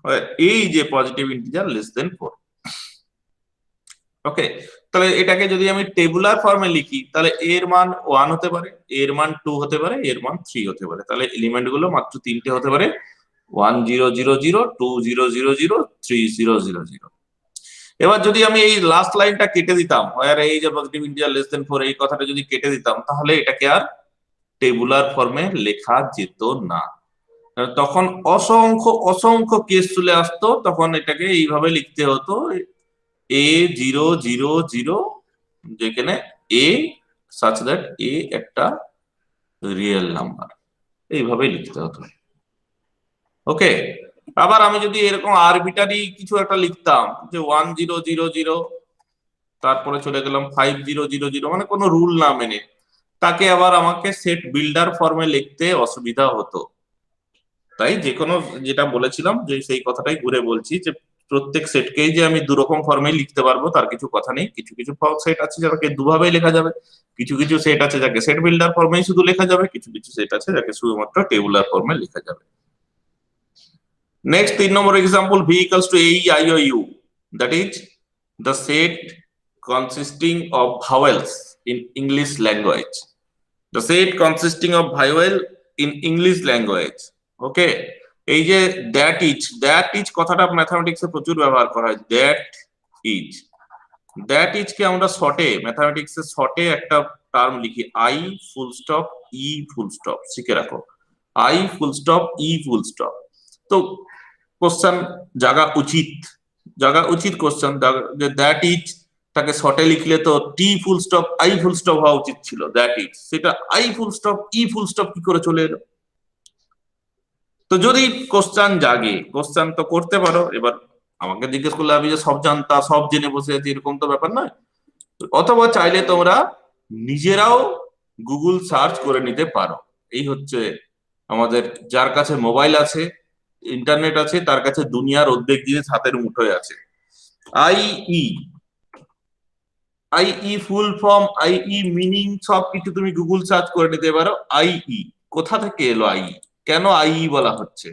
where A is a positive integer less than 4. ওকে, তাহলে এটাকে যদি আমি টেবুলার ফর্মে লিখি তাহলে A এর মান 1 হতে পারে, A এর মান 2 হতে পারে, A এর মান 3 হতে পারে। তাহলে এলিমেন্ট গুলো মাত্র তিনটে হতে পারে, 1 0 0 0, 2 0 0 0, 3 0 0 0। এবার যদি আমি এই লাস্ট লাইনটা কেটে দিতাম, ওয়্যার এই যে পজিটিভ ইন্টিজার লেস দেন 4 এই কথাটা যদি কেটে দিতাম, তাহলে এটাকে আর টেবুলার ফর্মে লেখা যেত না। তখন অসংখ্য অসংখ্য কেস চলে আসতো, তখন এটাকে এইভাবে লিখতে হতো, A0 0 0, যেখানে A সাচ দ্যাট A একটা রিয়েল নাম্বার, এইভাবে লিখতে হতো। ওকে, আবার আমি যদি এরকম আরবিটারি কিছু একটা লিখতাম যে 1 0 0 0, তারপরে চলে গেলাম 5 0 0 0, মানে কোনো রুল না মেনে, তাকে আবার আমাকে সেট বিল্ডার ফর্মে লিখতে অসুবিধা হতো। তাই যে কোনো, যেটা বলেছিলাম যে সেই কথাটাই ঘুরে বলছি, যে প্রত্যেক সেটকেই যে আমি দুরকম ফর্মে লিখতে পারবো তার কিছু কথা নেই। কিছু কিছু সেট আছে যাকে দুভাবে লেখা যাবে, কিছু কিছু সেট আছে যাকে সেট বিল্ডার ফর্মেই শুধু লেখা যাবে, কিছু কিছু সেট আছে যাকে শুধুমাত্র টেবুলার ফর্মে লেখা যাবে। Next, 3 number example, V equals to A, E, I, O, U. That is the set consisting of vowels in English language. The set consisting of vowel in English language. Okay. এই যে that is কথাটা ম্যাথমেটিক্সে প্রচুর ব্যবহার করা হয়। that is কে আমরা শর্টে, ম্যাথমেটিক্সে শর্টে একটা টার্ম লিখি, I full stop E full stop, শিখে রাখো, I full stop E full stop. তো কোশ্চেন জাগা উচিত কোশ্চেন, যে দ্যাট ইজ তাকে শর্টে লিখলে তো T full stop I full stop হওয়া উচিত ছিল, দ্যাট ইজ, সেটা I full stop E full stop কি করে চলে এলো? তো যদি কোশ্চেন জাগে, কোশ্চেন তো করতে পারো। এবার আমাকে জিজ্ঞেস করলে আমি যে সব জানতা, সব জেনে বসে আছি, এরকম তো ব্যাপার নয়। অথবা চাইলে তোমরা নিজেরাও গুগল সার্চ করে নিতে পারো। এই হচ্ছে আমাদের, যার কাছে মোবাইল আছে, ইন্টারনেট আছে, তার কাছে দুনিয়ার অর্ধেক জিনিস হাতের মুঠোয় আছে। আইই ফুল ফর্ম, আইই মিনিং, সবকিছু তুমি গুগল সার্চ করে নিতে পারো। আইই কোথা থেকে এলো, আইই কেন আইই বলা হচ্ছে?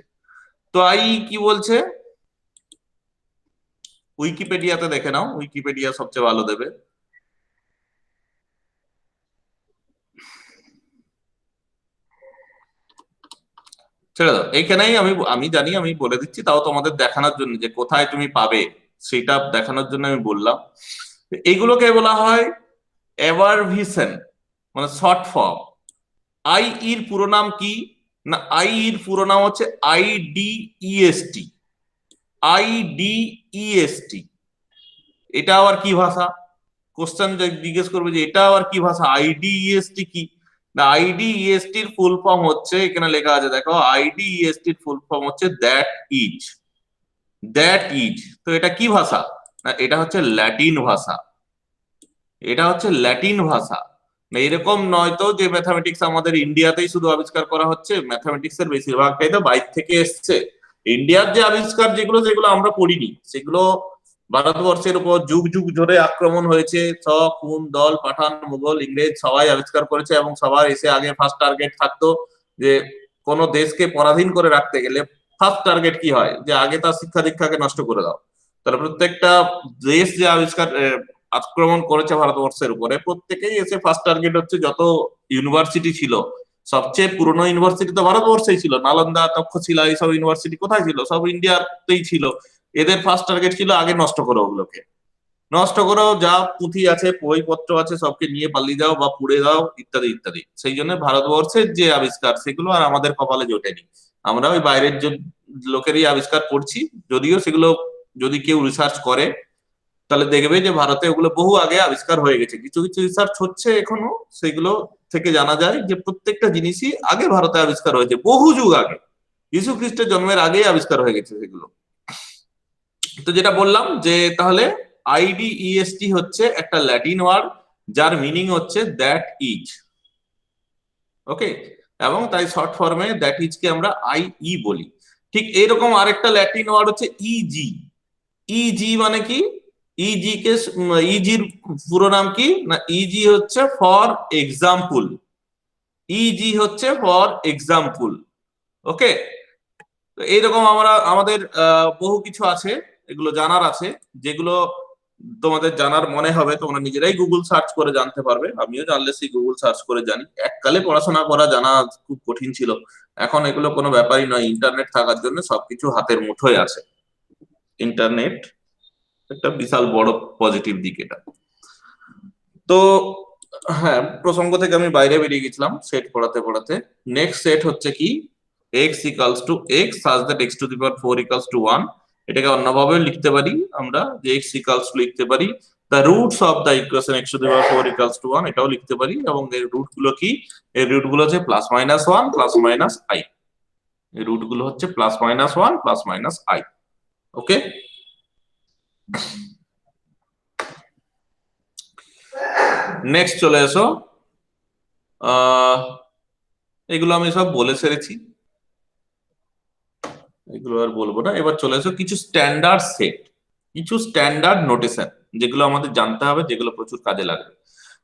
তো আইই কি বলছে? উইকিপিডিয়াতে দেখে নাও, উইকিপিডিয়া সবচেয়ে ভালো দেবে। ছেড়ে দাও, এইখানেই আমি আমি জানি, আমি বলে দিচ্ছি তাও তোমাদের দেখানোর জন্য যে কোথায় তুমি পাবে সেটা দেখানোর জন্য আমি বললাম। এইগুলোকে বলা হয় অ্যাবারভিশন, মানে শর্ট ফর্ম। আই এর পুরো নাম কি না, আই এর পুরো নাম হচ্ছে আইডিইএসটি। আইডিইএসটি, এটা আবার কি ভাষা? কোশ্চেন জিজ্ঞেস করবে যে এটা আবার কি ভাষা, আইডিইএসটি কি না। আইডিইএসটি এর ফুল ফর্ম হচ্ছে, এখানে লেখা আছে দেখো, আইডিইএসটি এর ফুল ফর্ম হচ্ছে দ্যাট ইজ। দ্যাট ইজ, তো এটা কি ভাষা না, এটা হচ্ছে ল্যাটিন ভাষা। এটা হচ্ছে ল্যাটিন ভাষা। না এরকম নয় তো যে ম্যাথামেটিক্স আমাদের ইন্ডিয়াতেই শুধু আবিষ্কার করা হচ্ছে, ম্যাথামেটিক্স এর বেশিরভাগটাই তো বাইরে থেকে এসছে। ইন্ডিয়ার যে আবিষ্কার যেগুলো, যেগুলো আমরা পড়িনি, সেগুলো ভারতবর্ষের উপর যুগ যুগ ধরে আক্রমণ হয়েছে। শক, হুন, দল, পাঠান, মুঘল, ইংরেজ সবাই আবিষ্কার করেছে, এবং সবার এসে আগে ফার্স্ট টার্গেট থাকতো যে কোনো দেশকে পরাধীন করে রাখতে গেলে ফার্স্ট টার্গেট কি হয়, যে আগে তার শিক্ষা দীক্ষাকে নষ্ট করে দাও। তাহলে প্রত্যেকটা দেশ যে আবিষ্কার আক্রমণ করেছে ভারতবর্ষের উপরে, প্রত্যেকেই এসে ফার্স্ট টার্গেট হচ্ছে যত ইউনিভার্সিটি ছিল, সবচেয়ে পুরনো ইউনিভার্সিটি তো ভারতবর্ষেই ছিল। নালন্দা, তক্ষশিলা, এইসব ইউনিভার্সিটি কোথায় ছিল? সব ইন্ডিয়াতেই ছিল। এদের ফার্স্ট টার্গেট ছিল আগে নষ্ট করো ওগুলোকে, নষ্ট করো, যা পুঁথি আছে, বইপত্র আছে, সবকে নিয়ে পালিয়ে যাও বা পুড়ে দাও, ইত্যাদি ইত্যাদি। সেই জন্য ভারতবর্ষের যে আবিষ্কার সেগুলো আর আমাদের কপালে জোটেনি। আমরা ওই বাইরের লোকেরই আবিষ্কার পড়ছি, যদিও সেগুলো যদি কেউ রিসার্চ করে তাহলে দেখবে যে ভারতে ওগুলো বহু আগে আবিষ্কার হয়ে গেছে। কিছু কিছু রিসার্চ হচ্ছে এখনো, সেগুলো থেকে জানা যায় যে প্রত্যেকটা জিনিসই আগে ভারতে আবিষ্কার হয়েছে, বহু যুগ আগে, যীশু খ্রিস্টের জন্মের আগেই আবিষ্কার হয়ে গেছে সেগুলো। তো যেটা বললাম যে তাহলে আইডিইএসটি হচ্ছে একটা ল্যাটিন ওয়ার্ড, যার মিনিং হচ্ছে দ্যাট ইজ। ওকে, এবং তাই শর্ট ফর্মে দ্যাট ইজ কে আমরা আইই বলি। ঠিক এইরকম আরেকটা ল্যাটিন ওয়ার্ড হচ্ছে ইজি। ইজি মানে কি? ইজি কে, ইজির পুরো নাম কি না, ইজি হচ্ছে ফর এক্সাম্পল। ইজি হচ্ছে ফর এক্সাম্পল। ওকে, এইরকম আমরা আমাদের বহু কিছু আছে, এগুলো জানার আছে, যেগুলো তোমাদের জানার মনে হবে, তোমরা নিজেরাই গুগল সার্চ করে জানতে পারবে। আমিও জানলে সেই গুগল সার্চ করে জানি। এককালে পড়াশোনা করা জানা খুব কঠিন ছিল, এখন এগুলো কোনো ব্যাপারই নয়। ইন্টারনেট থাকার জন্য সবকিছু হাতের মুঠোয় আছে। ইন্টারনেট একটা বিশাল বড় পজিটিভ দিক এটা। তো হ্যাঁ, প্রসঙ্গ থেকে আমি বাইরে বেরিয়ে গেছিলাম সেট পড়াতে পড়াতে। নেক্সট সেট হচ্ছে কি, x equals two x such that x two the power 4 equals two 1। এটাকে অন্যভাবে লিখতে পারি আমরা, যে x ইকালস টু লিখতে পারি the roots of the equation x two the power 4 equals two 1, এটাও লিখতে পারি। এবং এর রুট গুলো কি? এর রুট গুলো হচ্ছে plus minus 1 plus minus i। এই রুট গুলো হচ্ছে plus minus 1 plus minus i। Okay, next চলে এসো। এগুলো আমি সব বলে সেরেছি, এগুলো আর বলবো না। এবার চলে এসো কিছু স্ট্যান্ডার্ড সেট, কিছু স্ট্যান্ডার্ড নোটেশন যেগুলো আমাদের জানতে হবে, যেগুলো প্রচুর কাজে লাগবে।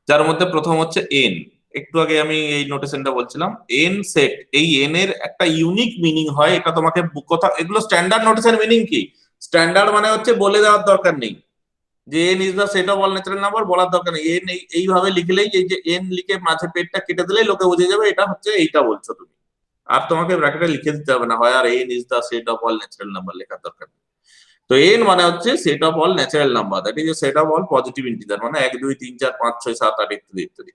যার মধ্যে প্রথম হচ্ছে এন। একটু আগে আমি এই নোটেশনটা বলছিলাম, এন সেট। এই এন এর একটা ইউনিক মিনিং হয়, এটা তোমাকে কথা, এগুলো স্ট্যান্ডার্ড নোটেশন মিনিং কি? স্ট্যান্ডার্ড মানে হচ্ছে বলে দেওয়ার দরকার নেই যে N is the set of all natural number, বলার দরকার নেই। এন এইভাবে লিখলেই, এই যে এন লিখে মাঝে পেটটা কেটে দিলেই লোকে বুঝে যাবে এটা হচ্ছে এইটা বলছো তুমি। আর তোমাকে ব্র্যাকেটে লিখে দিতে হবে না, হয় আর N is the set of all natural number লেখার দরকার নেই। তো এন মানে হচ্ছে set of all natural number, that is set of all positive integer, মানে 1 2 3 4 5 6 7 8 ইত্যাদি ইত্যাদি।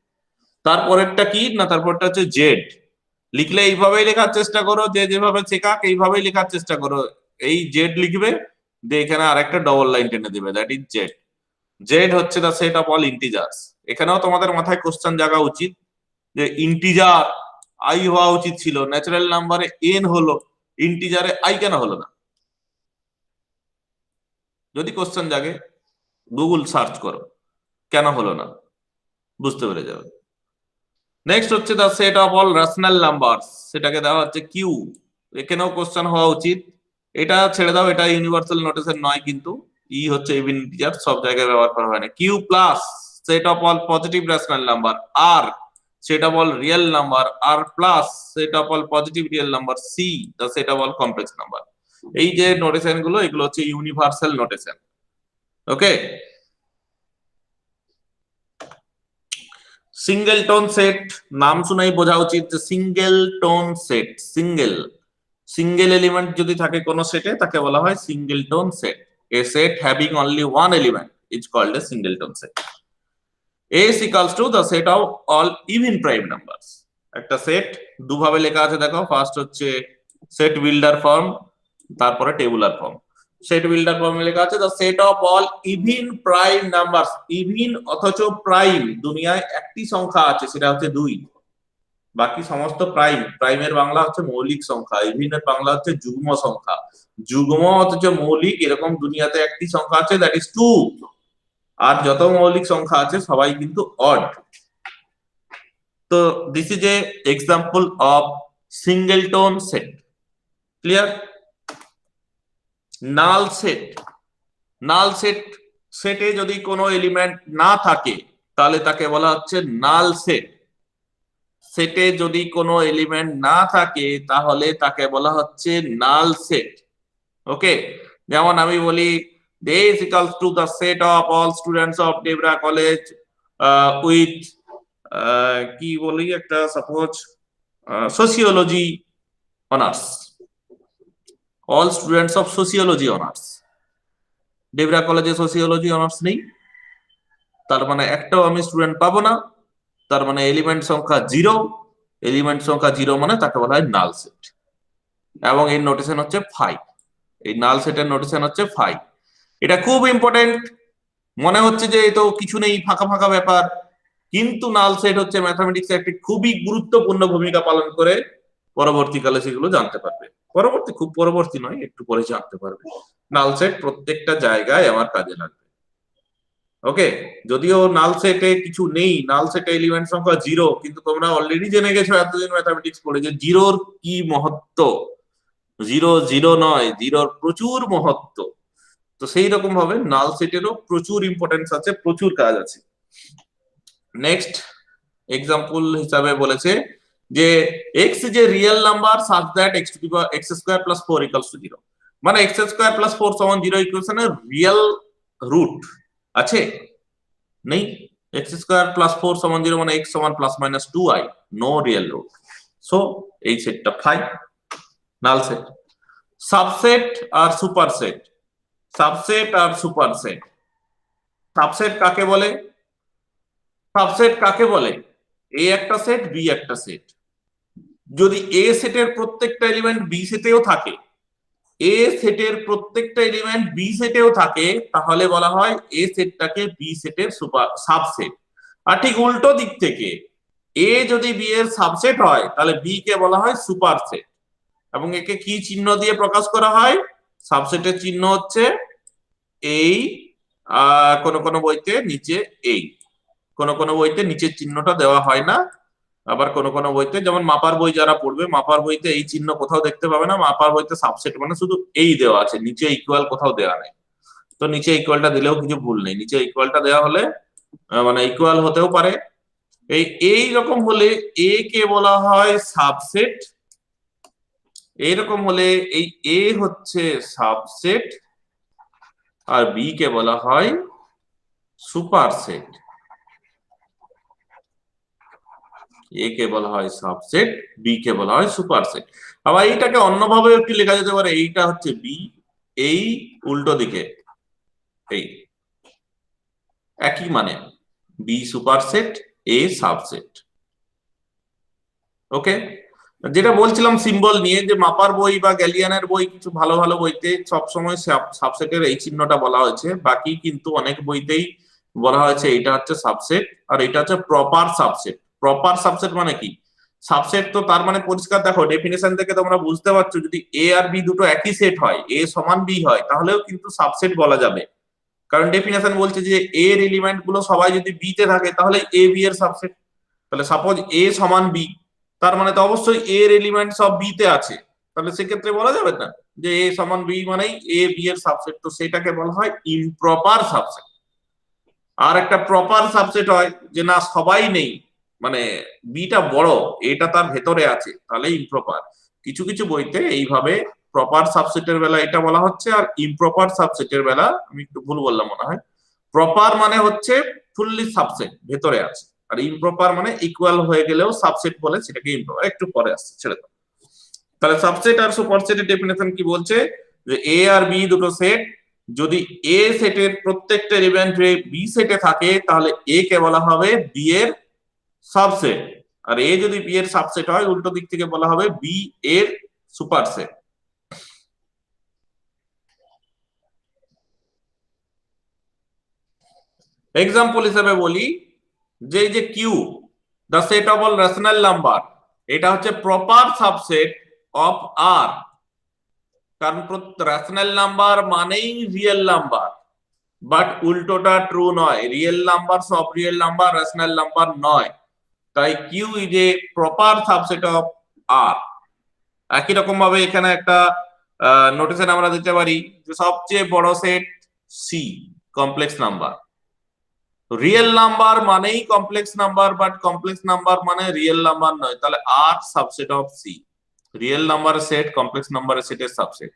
তারপরেরটা কি না, তারপরটা হচ্ছে জেড। লিখলে এইভাবেই লেখার চেষ্টা করো, যে যেভাবে শেখাক এইভাবেই লেখার চেষ্টা করো। এই জেড লিখবে, দিয়ে এখানে আরেকটা ডবল লাইন টেনে দিবে, দ্যাট ইজ জেড। জেড হচ্ছে the set of all integers. এখানেও তোমাদের মাথায় কোশ্চেন জাগা উচিত যে ইন্টিজার আই হওয়া উচিত ছিল, ন্যাচারাল নাম্বারে এন হলো, ইন্টিজারে আই কেন হলো না? যদি কোশ্চেন জাগে গুগল সার্চ করো কেন হলো না, বুঝতে পেরে যাবে। নেক্সট হচ্ছে the set of all rational number, সেটাকে দেওয়া হচ্ছে কিউ। এখানেও কোশ্চেন হওয়া উচিত। এটা ছেড়ে দাও, এটা ইউনিভার্সাল নোটেশন নয়, কিন্তু ই হচ্ছে ইভেন ইন্টিজার, সব জায়গায় ব্যবহার করা হয় না। Q plus set of all positive rational number, আর set of all real number, আর plus set of all positive real number, C the set of all complex number. এই যে নোটেশন গুলো, এগুলো হচ্ছে universal notation. Okay, singleton set নাম শুনেই বোঝা উচিত যে singleton set, single element যদি থাকে কোন সেটে তাকে বলা হয় singleton set. A set having only one element is called a singleton set. A is equals to the set of all even prime numbers. একটা সেট দুভাবে লেখা আছে দেখো, ফার্স্ট হচ্ছে সেট বিল্ডার ফর্ম, তারপরে টেবুলার ফর্ম। সেট বিল্ডার ফর্মে লেখা আছে the set of all even prime numbers, even অথচ প্রাইম দুনিয়ায় একটি সংখ্যা আছে সেটা হচ্ছে 2, বাকি সমস্ত প্রাইম, প্রাইমের বাংলা হচ্ছে মৌলিক সংখ্যা, ইভিনের বাংলা হচ্ছে যুগ্ম সংখ্যা, যুগ্ম অথচ মৌলিক এরকম দুনিয়াতে একটি সংখ্যা আছে দ্যাট ইজ 2, আর যত মৌলিক সংখ্যা আছে সবাই কিন্তু অড। তো this is a example of singleton set. Clear? Null set, null set, সেটে যদি কোনো এলিমেন্ট না থাকে তাহলে তাকে বলা হচ্ছে নাল সেট। সেটে যদি কোনো এলিমেন্ট না থাকে তাহলে তাকে বলা হচ্ছে নাল সেট। ওকে, যেমন আমি বলি A is equals to the set of all students of Debra College with কি বলি একটা suppose sociology honours, all students of sociology honours. Debra কলেজে সোসিওলজি অনার্স নেই, তার মানে একটাও আমি স্টুডেন্ট পাবো না, তার মানে এলিমেন্ট সংখ্যা 0, এলিমেন্ট সংখ্যা 0 মানে তাকে বলা হয় নাল সেট, এবং এর নোটেশন হচ্ছে 5। এই নাল সেটের নোটেশন হচ্ছে 5। এটা খুব ইম্পর্টেন্ট। মনে হচ্ছে যে তো কিছু নেই, ফাঁকা ফাঁকা ব্যাপার, কিন্তু নাল সেট হচ্ছে ম্যাথমেটিক্সে একটি খুবই গুরুত্বপূর্ণ ভূমিকা পালন করে। পরবর্তীকালে সেগুলো জানতে পারবে, খুব পরবর্তী নয়, একটু পরে জানতে পারবে। নাল সেট প্রত্যেকটা জায়গায় আমার কাজে লাগবে। ওকে, যদিও নাল সেটে কিছু নেই, নাল সেটে এলিমেন্ট সংখ্যা 0, কিন্তু তোমরা অলরেডি জেনে গেছো এতদিন ম্যাথমেটিক্স পড়ে যে 0-র কি মহত্ব। 0 0 নয়, 0-র প্রচুর মহত্ব। তো সেই রকম ভাবে নাল সেটেরও প্রচুর ইম্পর্টেন্স আছে, প্রচুর কাজ আছে। নেক্সট এক্সাম্পল হিসাবে বলেছে যে x is a real number such that x square plus 4 equals to 0, মানে x স্কয়ার প্লাস 4 সমান 0 ইকুয়েশনের রিয়েল রুট আছে? নেই। x স্কয়ার প্লাস 4 সমান 0 মানে x সমান plus minus 2i, no real root. So এই সেটটা 5, নাল সেট। সাবসেট আর সুপারসেট, সাবসেট আর সুপারসেট। সাবসেট কাকে বলে? সাবসেট কাকে বলে? এ একটা সেট, বি একটা সেট। যদি এ সেটের প্রত্যেকটা এলিমেন্ট বি সেটেও থাকে, এ সেটের প্রত্যেকটা এলিমেন্ট বি সেটেও থাকে, তাহলে বলা হয় এ সেটটাকে বি সেটের সাবসেট। আর ঠিক উল্টো দিক থেকে এ যদি বি এর সাবসেট হয় তাহলে বি কে বলা হয় সুপারসেট। এবং একে কি চিহ্ন দিয়ে প্রকাশ করা হয়? সাবসেটের চিহ্ন হচ্ছে এই, কোন কোন বইতে নিচে এই, কোন কোন বইতে নিচের চিহ্নটা দেওয়া হয় না, আবার কোন কোন বইতে, যেমন মাপার বই যারা পড়বে, মাপার বইতে এই চিহ্ন কোথাও দেখতে পাবে না। মাপার বইতে সাবসেট মানে শুধু এই দেওয়া আছে, নিচে ইকুয়াল কোথাও দেওয়া নেই। তো নিচে ইকুয়ালটা দিলেও কিছু ভুল নেই, নিচে ইকুয়ালটা দেওয়া হলে মানে ইকুয়াল হতেও পারে। এই রকম হলে এ কে বলা হয় সাবসেট, এইরকম হলে এই এ হচ্ছে সাবসেট, আর বি কে বলা হয় সুপারসেট। এ কে বলা হয় সাবসেট, বি কে বলা হয় সুপারসেট। আবার এইটাকে অন্যভাবে একটু লেখা যেতে পারে, এইটা হচ্ছে বি, এই উল্টো দিকে এই, একই মানে, বি সুপারসেট, এ সাবসেট। ওকে, যেটা বলছিলাম সিম্বল নিয়ে, যে মাপার বই বা গ্যালিয়ানের বই, কিছু ভালো ভালো বইতে সবসময় সাবসেটের এই চিহ্নটা বলা হয়েছে, বাকি কিন্তু অনেক বইতেই বলা হয়েছে এটা হচ্ছে সাবসেট, আর এটা হচ্ছে প্রপার সাবসেট। প্রপার সাবসেট মানে কি? সাবসেট তো তার মানে পরিষ্কার দেখো, ডেফিনেশন থেকে তোমরা বুঝতে পারছো, যদি এ আর বি দুটো একই সেট হয়, এ সমান বি হয়, তাহলেও কিন্তু সাবসেট বলা যাবে। কারণ ডেফিনেশন বলছে যে এ এর এলিমেন্ট গুলো সবাই যদি বি তে থাকে তাহলে এ বি এর সাবসেট। তাহলে সাপোজ এ সমান বি, তার মানে তো অবশ্যই এ এর এলিমেন্ট সব বি তে আছে, তাহলে সেক্ষেত্রে বলা যাবে না যে এ সমান বি মানেই এ বি এর সাবসেট। তো সেটাকে বলা হয় ইমপ্রপার সাবসেট। আর একটা প্রপার সাবসেট হয় যে না সবাই নেই, মানে বিটা বড়, এটা তার ভেতরে আছে, তাহলে ইমপ্রপার। কিছু কিছু বইতে এইভাবে প্রপার সাবসেটের বেলা এটা বলা হচ্ছে, আর ইমপ্রপার সাবসেটের বেলা আমি একটু ভুল বললাম মনে হয়। প্রপার মানে হচ্ছে ফুললি সাবসেট ভেতরে আছে, আর ইমপ্রপার মানে ইকুয়াল হয়ে গেলেও সাবসেট বলে, সেটাকে ইমপ্রপার। একটু পরে আসছে, ছেড়ে দাও। তাহলে সাবসেট আর সুপারসেটের ডেফিনেশন কি বলছে, যে এ আর বি দুটো সেট, যদি এ সেটের প্রত্যেকটা এলিমেন্ট বি সেটে থাকে তাহলে এ কে বলা হবে বি এর সাবসেট, আর এ যদি বি এর সাবসেট হয় উল্টো দিক থেকে বলা হবে বি এর সুপারসেট। এক্সাম্পল হিসেবে বলি, যে এই যে Q the set of all rational number, এটা হচ্ছে প্রপার সাবসেট অফ আর, কারণ রেশনাল নাম্বার মানেই রিয়েল নাম্বার, বাট উল্টোটা ট্রু নয়, রিয়েল নাম্বার সব রিয়েল নাম্বার, রেশনাল নাম্বার নয়, তাই Q is a proper subset of R. একই রকম ভাবে এখানে একটা নোটেশন আমরা দিতে পারি যে সবচেয়ে বড় set C complex number, real number মানেই complex number, but complex number মানে রিয়েল নাম্বার নয়, তাহলে R subset of C, real নাম্বারের সেট কমপ্লেক্স নাম্বারের সেটের সাবসেট।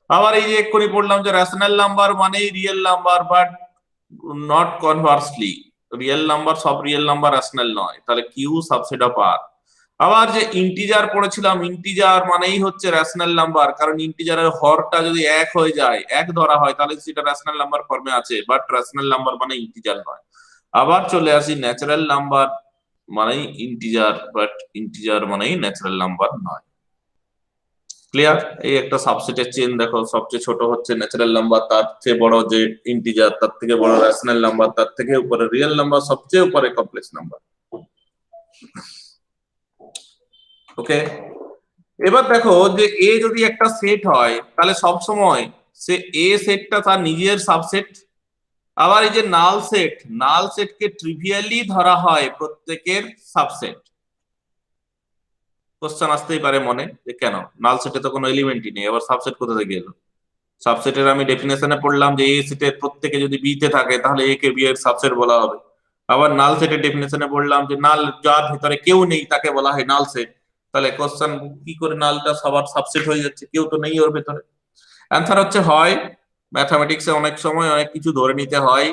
আবার এই যে এক্ষুনি পড়লাম যে রেশনাল নাম্বার মানেই real number, but not conversely, real number সব রিয়েল নাম্বার রেশনাল নয়, তাহলে কিউ সাবসেট অফ আর। আবার যে ইন্টিজার পড়েছিলাম, ইন্টিজার মানেই হচ্ছে রেশনাল নাম্বার, কারণ ইন্টিজারের হরটা যদি এক হয়ে যায়, এক ধরা হয়, তাহলে সেটা রেশনাল নাম্বার ফর্মে আছে, বাট রেশনাল নাম্বার মানে ইন্টিজার নয়। আবার চলে আসি ন্যাচারাল নাম্বার মানেই ইন্টিজার, বাট ইন্টিজার মানেই ন্যাচারাল নাম্বার নয়। ক্লিয়ার? এই একটা সাবসেটের চেন দেখো, সবচেয়ে ছোট হচ্ছে ন্যাচারাল নাম্বার, তার চেয়ে বড় যে ইন্টিজার, তার থেকে বড় রেশনাল নাম্বার, তার থেকে উপরে রিয়েল নাম্বার, সবচেয়ে উপরে কমপ্লেক্স নাম্বার। ওকে, এবার দেখো যে এ যদি একটা সেট হয় তাহলে সব সময় সে এ সেটটা তার নিজের সাবসেট। আবার এই যে নাল সেট, নাল সেটকে ট্রিভিয়ালি ধরা হয় প্রত্যেকের সাবসেট। কোশ্চেন আসতেই পারে মনে যে কেন নাল সেটে তো কোনো এলিমেন্টই নেই, আবার সাবসেট কোথা থেকে এলো? সাবসেটের আমি ডেফিনেশনে পড়লাম যে এ সেটের প্রত্যেকে যদি বি তে থাকে তাহলে এ কে বি এর সাবসেট বলা হবে। আবার নাল সেটের ডেফিনেশনে পড়লাম যে নাল যার ভিতরে কেউ নেই তাকে বলা হয় নাল সেট। তাহলে কোশ্চেন কি করে নালটা সবার সাবসেট হয়ে যাচ্ছে, কেউ তো নেই ওর ভেতরে? অ্যান্সার হচ্ছে হয় ম্যাথামেটিক্সে অনেক সময় অনেক কিছু ধরে নিতে হয়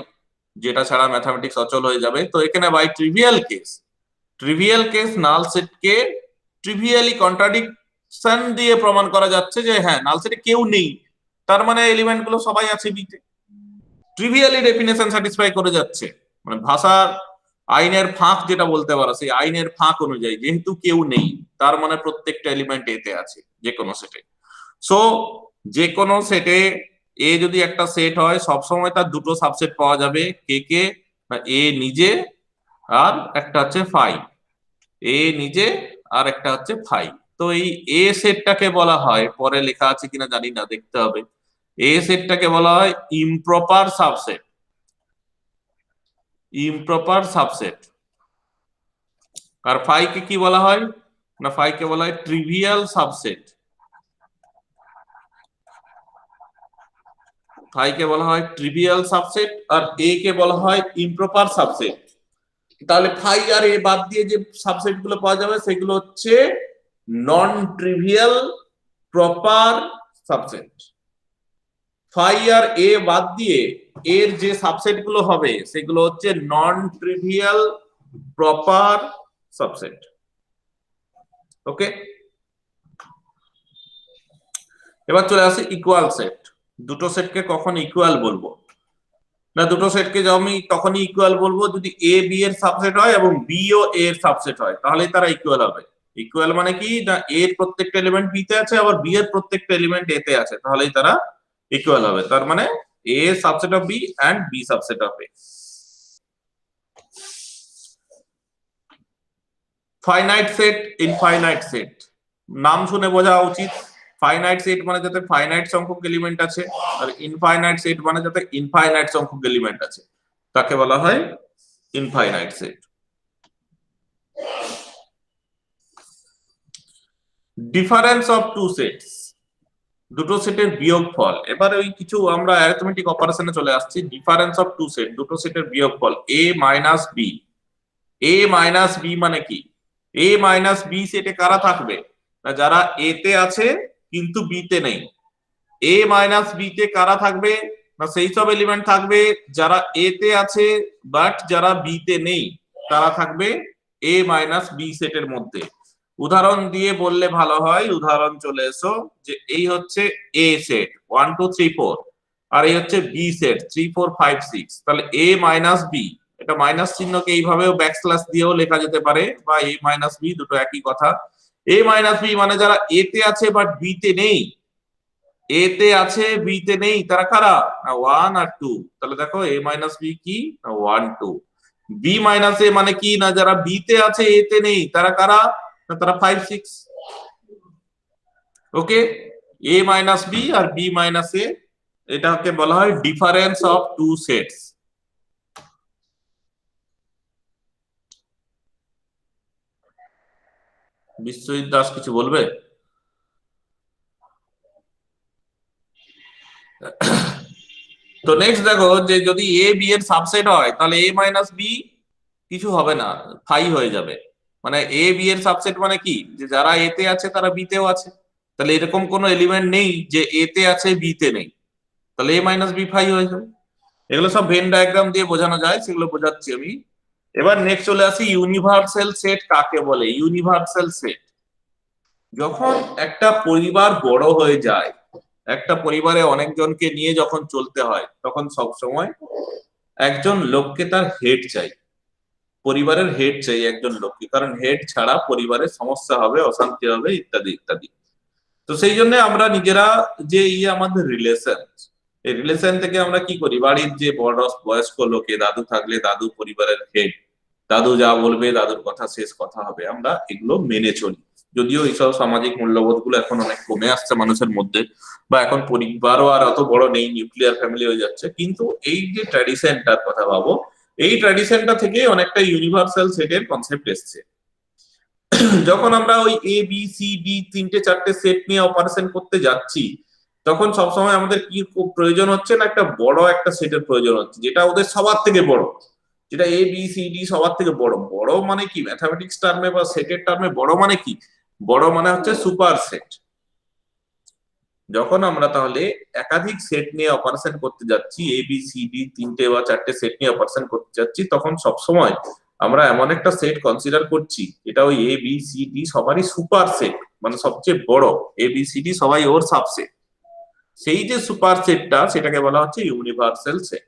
যেটা ছাড়া ম্যাথামেটিক্স অচল হয়ে যাবে। তো এখানে বাই ট্রিভিয়াল কেস নাল সেটকে ট্রিভিয়ালি কন্ট্রাডিকশন দিয়ে প্রমাণ করা যাচ্ছে যে হ্যাঁ নাল সেটে কেউ নেই, তার মানে এলিমেন্ট গুলো সবাই আছে বিতে। ট্রিভিয়ালি ডেফিনেশন স্যাটিসফাই করে যাচ্ছে, মানে ভাষার আইনের ফাঁক যেটা বলতে পারো, সেই আইনের ফাঁক অনুযায়ী যেহেতু কেউ নেই তার মানে প্রত্যেকটা এলিমেন্ট এতে আছে যে কোনো সেটে। সো যে কোনো সেটে এ যদি একটা সেট হয় সবসময় তার দুটো সাবসেট পাওয়া যাবে, কে কে না এ নিজে আর একটা হচ্ছে ফাই, এ নিজে আর একটা হচ্ছে ফাই। তো এই এ সেটটাকে বলা হয়, পরে লেখা আছে কিনা জানি না, দেখতে হবে, এ সেটটাকে বলা হয় ইমপ্রপার সাবসেট, ইমপ্রপার সাবসেট। আর ফাই কে কি বলা হয় না, ফাই কে বলা হয় ট্রিভিয়াল সাবসেট, ফাই কে বলা হয় ট্রিভিয়াল সাবসেট, আর এ কে বলা হয় ইমপ্রপার সাবসেট। তাহলে ফাই আর এ বাদ দিয়ে যে সাবসেট গুলো পাওয়া যাবে সেগুলো হচ্ছে non trivial proper subset. Phi আর এ বাদ দিয়ে এর যে সাবসেট গুলো হবে সেগুলো হচ্ছে non trivial proper subset. Okay, এবার চলে আসি ইকুয়াল সেট। দুটো সেটকে কখন ইকুয়াল বলবো না, দুটো সেটকে আমি তখনই ইকুয়াল বলবো যদি এ বি এর সাবসেট হয় এবং বি ও এ এর সাবসেট হয়, তাহলেই তারা ইকুয়াল হবে। ইকুয়াল মানে কি না, এ এর প্রত্যেকটা এলিমেন্ট বি তে আছে আবার বি এর প্রত্যেকটা এলিমেন্ট এ তে আছে, তাহলেই তারা ইকুয়াল হবে। তার মানে A subset of B and B subset of A. Finite set, infinite set, নাম শুনে বোঝা উচিত। ফাইনাইট সেট মানে যাতে ফাইনাইট সংখ্যক এলিমেন্ট আছে, আর ইনফাইনাইট সেট মানে যাতে ইনফাইনাইট সংখ্যক এলিমেন্ট আছে, তাকে বলা হয় infinite set. Difference of two sets, দুটো সেটের বিয়োগফল। এবার ওই কিছু আমরা অ্যারিথমেটিক অপারেশনে চলে আসছি। ডিফারেন্স অফ টু সেট, দুটো সেটের বিয়োগফল এ মাইনাস বি। এ মাইনাস বি মানে কি, এ মাইনাস বি সেটে কারা থাকবে না, যারা এ তে আছে কিন্তু বি তে নেই। এ মাইনাস বি তে কারা থাকবে না সেই সব এলিমেন্ট থাকবে যারা এ তে আছে বাট যারা বি তে নেই, তারা থাকবে এ মাইনাস বি সেটের মধ্যে। উদাহরণ দিয়ে বললে ভালো হয়, উদাহরণ চলে এসো যে এই হচ্ছে এ সেট 1 2 3 4 আর এই হচ্ছে বি সেট 3 4 5 6। তাহলে এ মাইনাস বি, এটা মাইনাস চিহ্নকে এইভাবেও ব্যাকস্ল্যাশ দিয়েও লেখা যেতে পারে, বা এ মাইনাস বি দুটো একই কথা। এ মাইনাস বি মানে যারা এ তে আছে বাট বি তে নেই, এ তে আছে বি তে নেই, তারা কারা না 1 আর 2। তাহলে দেখো এ মাইনাস বি কি না 1 2। বি মাইনাস এ মানে কি না যারা বি তে আছে এ তে নেই, তারা কারা না তারা 5 6। ওকে, এ মাইনাস বি আর বি মাইনাস এ, এটাকে বলা হয় difference of two sets. Biswajit Das কিছু বলবে? তো নেক্সট দেখো যে যদি এ বি এর সাবসেট হয় তাহলে এ মাইনাস বি কিছু হবে না, ফাই হয়ে যাবে। মানে এ বি এর সাবসেট মানে কি যে যারা এ তে আছে তারা বি তেও আছে। তাহলে এরকম কোনো এলিমেন্ট নেই যে এ তে আছে বি তে নেই, তাহলে এ মাইনাস বি ফাই হয়ে যাবে। এগুলো সব ভেন ডায়াগ্রাম দিয়ে বোঝানো যায়, সেগুলো বোঝাচ্ছি আমি। এবার নেক্সট চলে আসি ইউনিভার্সাল সেট কাকে বলে। ইউনিভার্সাল সেট, যখন একটা পরিবার বড় হয়ে যায়, একটা পরিবারে অনেকজনকে নিয়ে যখন চলতে হয়, তখন সব সময় একজন লোককে তার হেড চাই, পরিবারের হেড চাই একজন লোককে, কারণ হেড ছাড়া পরিবারের সমস্যা হবে, অশান্তি হবে, ইত্যাদি ইত্যাদি। তো সেই জন্য আমরা নিজেরা যে আমাদের রিলেশন, এই রিলেশন থেকে আমরা কি করি, বাড়ির যে বড় বয়স্ক লোকে, দাদু থাকলে দাদু পরিবারের হেড, দাদু যা বলবে দাদুর কথা শেষ কথা হবে, আমরা এগুলো মেনে চলি। যদিও এইসব সামাজিক মূল্যবোধ গুলো এখন অনেক কমে আসছে মানুষের মধ্যে, বা এখন পরিবারও আর অত বড় নেই, নিউক্লিয়ার ফ্যামিলি হয়ে যাচ্ছে, কিন্তু এই যে ট্র্যাডিশনটার কথা ভাবো, এই ট্র্যাডিশনটা থেকে অনেকটা ইউনিভার্সাল সেটের কনসেপ্ট এসছে। যখন আমরা ওই এ বি সি ডি তিনটে চারটে সেট নিয়ে অপারেশন করতে যাচ্ছি, তখন সবসময় আমাদের কি খুব প্রয়োজন হচ্ছে না একটা বড় একটা সেটের প্রয়োজন হচ্ছে, যেটা ওদের সবার থেকে বড়, যেটা এ বি সি ডি সবার থেকে বড়। বড় মানে কি ম্যাথামেটিক্স টার্মে বা সেটের টার্মে বড় মানে কি, বড় মানে হচ্ছে সুপার সেট। যখন আমরা তাহলে একাধিক সেট নিয়ে অপারেশন করতে যাচ্ছি, এ বি সি ডি তিনটে বা চারটে সেট নিয়ে অপারেশন করতে যাচ্ছি, তখন সবসময় আমরা এমন একটা সেট কনসিডার করছি এটা ওই এ বি সি ডি সবারই সুপার সেট, মানে সবচেয়ে বড়, এ বি সি ডি সবাই ওর সাবসেট। সেই যে সুপার সেটটা, সেটাকে বলা হচ্ছে ইউনিভার্সাল সেট।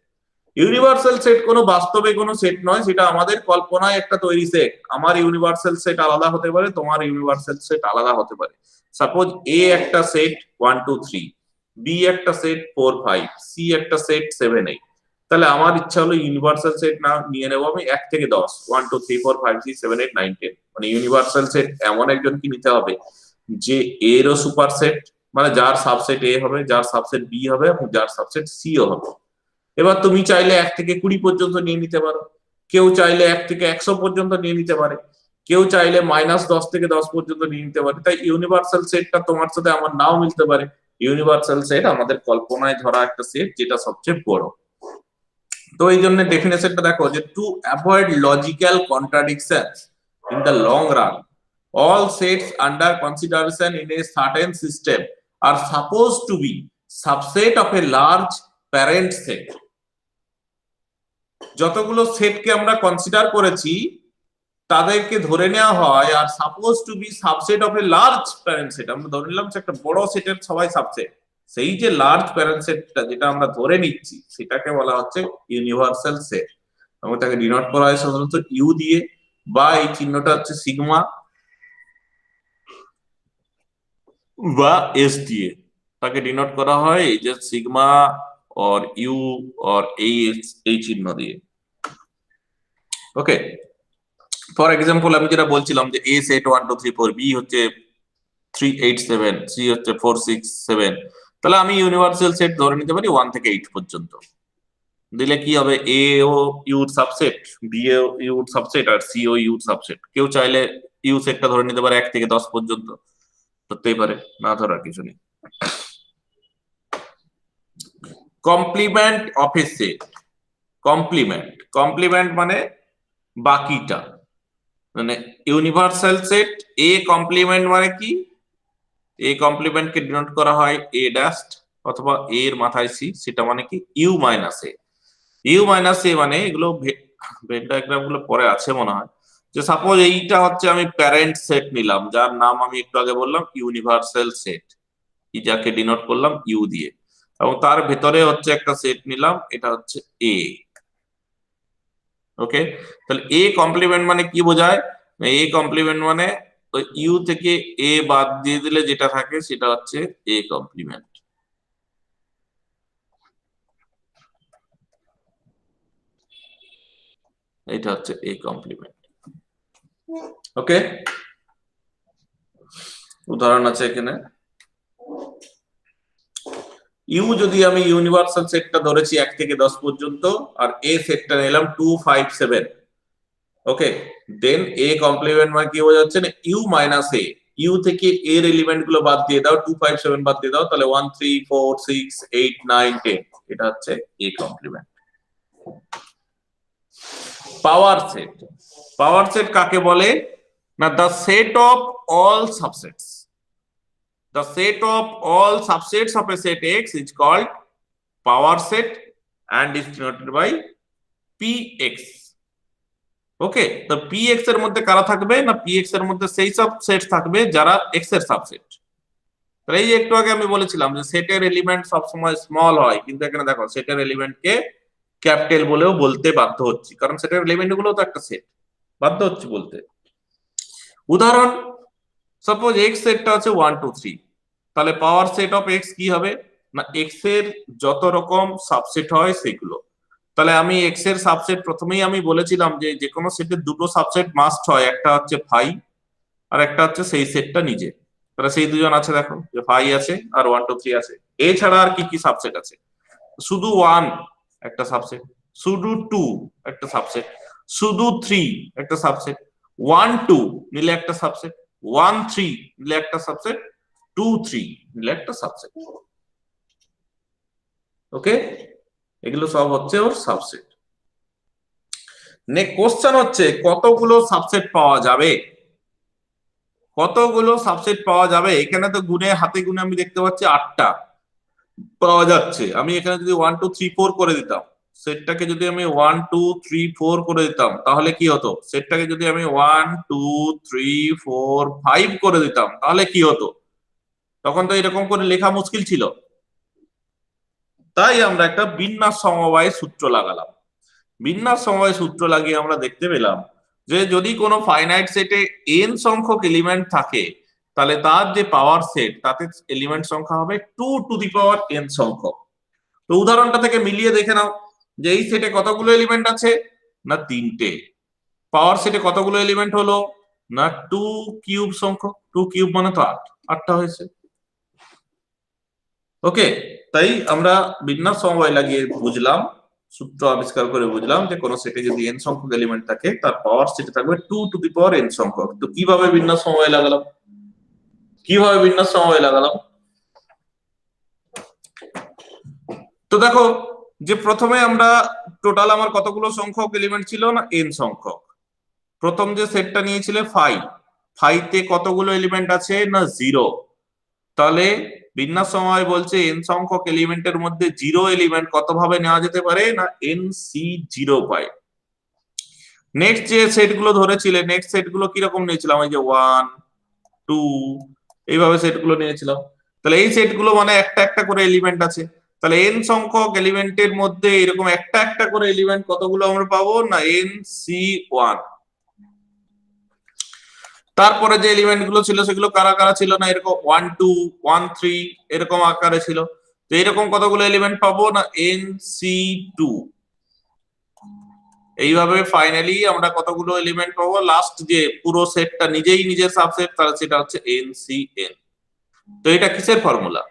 ইউনিভার্সাল সেট কোনো বাস্তবে কোনো সেট নয়, সেটা আমাদের কল্পনায় একটা তৈরি সেট। আমার ইউনিভার্সাল সেট আলাদা হতে পারে, তোমার ইউনিভার্সাল সেট আলাদা হতে পারে। সাপোজ এ একটা সেট 1 2 3, বি একটা সেট 4 5, সি একটা সেট 7 8। তাহলে আমার ইচ্ছা হলো ইউনিভার্সাল সেট না নিয়ে নেবো আমি 1 থেকে 10, 1 2 3 4 5 6 7 8 9 10। মানে ইউনিভার্সাল সেট এমন একজন কি নিতে হবে যে এরও সুপার সেট, মানে যার সাবসেট এ হবে, যার সাবসেট বি হবে এবং যার সাবসেট সি ও হবে। এবার তুমি চাইলে 1 থেকে 20 পর্যন্ত নিয়ে নিতে পারো, কেউ চাইলে 1 থেকে 100 পর্যন্ত নিয়ে নিতে পারে, কেউ চাইলে -10 থেকে 10 পর্যন্ত নিয়ে নিতে পারে। তাই ইউনিভার্সাল সেটটা তোমার সাথে আমার নাও মিলতে পারে। ইউনিভার্সাল সেট আমাদের কল্পনায় ধরা একটা সেট যেটা সবচেয়ে বড়। তো এই জন্য ডেফিনেশনটা দেখো যে to avoid logical contradictions in the long run, all sets under consideration in a certain system are supposed to be subset of a large parent set. যতগুলো সেটকে আমরা কনসিডার করেছি তাদেরকে ধরে নেওয়া হয় আর supposed to be subset of a large parent set. আমরা ধরে নিলাম যে একটা বড় সেটের সবাই সাবসেট, সেই যে লার্জ প্যারেন্ট সেটটা যেটা আমরা ধরে নিচ্ছি সেটাকে বলা হচ্ছে ইউনিভার্সাল সেট। এবং তাকে ডিনোট করা হয় সাধারণত ইউ দিয়ে, বা এই চিহ্নটা হচ্ছে সিগমা বা এস দিয়ে, তাকে ডিনোট করা হয় এই যে সিগমা অর ইউ অর এই চিহ্ন দিয়ে। ওকে, ফর এক্সাম্পল আমি যেটা বলছিলাম যে এ সেট 1 2 3 4, বি হচ্ছে 3 8 7, সি হচ্ছে 4 6 7, তাহলে আমি ইউনিভার্সাল সেট ধরে নিতে পারি 1 থেকে 8 পর্যন্ত। দিলে কি হবে, এ ও ইউর সাবসেট, বি ও ইউর সাবসেট আর সি ও ইউর সাবসেট। কেউ চাইলে ইউ সেটটা ধরে নিতে পারে 1 থেকে 10 পর্যন্ত, ধরতেই পারে, না ধরার কিছু নেই। Complement of a set, complement, complement মানে বাকিটা, মানে ইউনিভার্সাল সেট এ কমপ্লিমেন্ট মানে কি, এ কমপ্লিমেন্ট কে ডিনোট করা হয় এ ড্যাশড অথবা এ এর মাথায় সি, সেটা মানে কি U minus A. U minus A মানে এগুলো ভেন ডায়াগ্রাম গুলো পরে আছে মনে হয়, যে সাপোজ এইটা হচ্ছে আমি প্যারেন্ট সেট নিলাম, যার নাম আমি একটু আগে বললাম ইউনিভার্সাল সেট, যাকে ডিনোট করলাম ইউ দিয়ে, এবং তার ভেতরে হচ্ছে একটা সেট নিলাম, এটা হচ্ছে এ। ওকে, তাহলে এ কমপ্লিমেন্ট মানে কি বোঝায়? এ কমপ্লিমেন্ট মানে ওই ইউ থেকে এ বাদ দিয়ে দিলে যেটা থাকে সেটা হচ্ছে এ কমপ্লিমেন্ট। এটা হচ্ছে এ কমপ্লিমেন্ট। ওকে, উদাহরণ আছে এখানে। ইউ যদি আমি ইউনিভার্সাল সেটটা ধরেছি 1 থেকে 10 পর্যন্ত, আর এ সেটটা নিলাম 2 5 7। ওকে, দেন এ কমপ্লিমেন্ট মানে কি বোঝাচ্ছে না ইউ মাইনাস এ, ইউ থেকে এর এলিমেন্ট গুলো বাদ দিয়ে দাও, 2 5 7 বাদ দিয়ে দাও, তাহলে 1 3 4 6 8 9 10, এটা হচ্ছে A complement. Power set, power set কাকে বলে না the set of all subsets, the set of all subsets of a set X is called power set and is denoted by Px. ওকে, তো Px এর মধ্যে কারা থাকবে না Px এর মধ্যে সেই সব সেট থাকবে যারা X এর সাবসেট। তাহলে এই যে একটু আগে আমি বলেছিলাম যে সেটের এলিমেন্ট সবসময় স্মল হয়, কিন্তু এখানে দেখো সেটের এলিমেন্টকে ক্যাপিটাল বলেও বলতে বাধ্য হচ্ছি, কারণ সেটের এলিমেন্ট গুলো তো একটা সেট, বাধ্য হচ্ছি বলতে। উদাহরণ, সাপোজ X সেটটা আছে 1 2 3, তাহলে পাওয়ার সেট অফ এক্স কি হবে না এক্স এর যত রকম সাবসেট হয় সেগুলো। তাহলে আমি এক্স এর সাবসেট প্রথমেই আমি বলেছিলাম যে যে কোনো সেটের দুটো সাবসেট মাস্ট হয়, একটা হচ্ছে ফাই আর একটা হচ্ছে সেই সেটটা নিজে। তাহলে সেই দুজন আছে, দেখো যে ফাই আছে আর 1 2 3 আছে। এছাড়া আর কি কি সাবসেট আছে? শুধু 1 একটা সাবসেট, শুধু 2 একটা সাবসেট, শুধু 3 একটা সাবসেট, 1 2 নিলে একটা সাবসেট, 1 3 নিলে একটা সাবসেট, 2 3 নিলে একটা সাবসেট। ওকে, এগুলো সব হচ্ছে ওর সাবসেট। নেক্সট কোশ্চেন হচ্ছে কতগুলো সাবসেট পাওয়া যাবে, কতগুলো সাবসেট পাওয়া যাবে? এখানে তো গুণে হাতে গুণে আমি দেখতে পাচ্ছি 8টা পাওয়া যাচ্ছে। আমি এখানে যদি 1 2 3 4 করে দিতাম, সেটটাকে যদি আমি 1 2 3 4 করে দিতাম তাহলে কি হতো? সেটটাকে যদি আমি 1 2 3 4 5 করে দিতাম তাহলে কি হতো? তখন তো এরকম করে লেখা মুশকিল ছিল, তাই আমরা একটা বিন্যাস সমবায় সূত্র লাগালাম। বিন্যাস সমবায় সূত্র লাগিয়ে আমরা দেখতে পেলাম যে যদি কোনো ফাইনাইট সেটে n সংখ্যক এলিমেন্ট থাকে, তাহলে তার যে পাওয়ার সেট তাতে এলিমেন্ট সংখ্যা হবে 2 টু দি পাওয়ার n সংখ্যক। তো উদাহরণটা থেকে মিলিয়ে দেখে নাও যে এই সেটে কতগুলো এলিমেন্ট আছে না 3টে। পাওয়ার সেটে কতগুলো এলিমেন্ট হলো না 2 কিউব সংখ্যক, 2 কিউব মানে তো 8, 8টা হয়েছে। ওকে, তাই আমরা বিন্যাস সমবায় লাগিয়ে বুঝলাম, সূত্র আবিষ্কার করে বুঝলাম যে কোন সেটে যদি n সংখ্যক এলিমেন্ট থাকে তার পাওয়ার সেটে থাকবে 2 টু দি পাওয়ার n সংখ্যক। তো কিভাবে বিন্যাস সমবায় লাগালাম, কিভাবে বিন্যাস সমবায় লাগালাম? তো দেখো যে প্রথমে আমরা টোটাল আমার কতগুলো সংখ্যক এলিমেন্ট ছিল না n সংখ্যক। প্রথম যে সেটটা নিয়েছিলে ফাই, ফাইতে কতগুলো এলিমেন্ট আছে না 0। তাহলে বিন্যাস সমবায় বলছে n সংখ্যক এলিমেন্টের মধ্যে 0 এলিমেন্ট কত ভাবে নেওয়া যেতে পারে না nc0 পাই। নেক্সট যে সেট গুলো ধরেছিলে, নেক্সট সেট গুলো কিরকম নিয়েছিলাম? ওই যে 1 2 এইভাবে সেট গুলো নিয়েছিলাম। তাহলে এই সেট গুলো মানে একটা একটা করে এলিমেন্ট আছে, তাহলে n সংখ্যক এলিমেন্টের মধ্যে এরকম একটা একটা করে এলিমেন্ট কতগুলো আমরা পাবো না nc1। তারপরে যে এলিমেন্ট গুলো ছিল সেগুলো কারা কারা ছিল না এরকম 1 2 1 3 এরকম আকারে ছিল। তো এরকম কতগুলো এলিমেন্ট পাবো না nc2। এইভাবে ফাইনালি আমরা কতগুলো এলিমেন্ট পাবো? লাস্ট যে পুরো সেটটা নিজেই নিজের সাবসেট, তাহলে সেটা হচ্ছে ncn। তো এটা কিসের ফর্মুলা?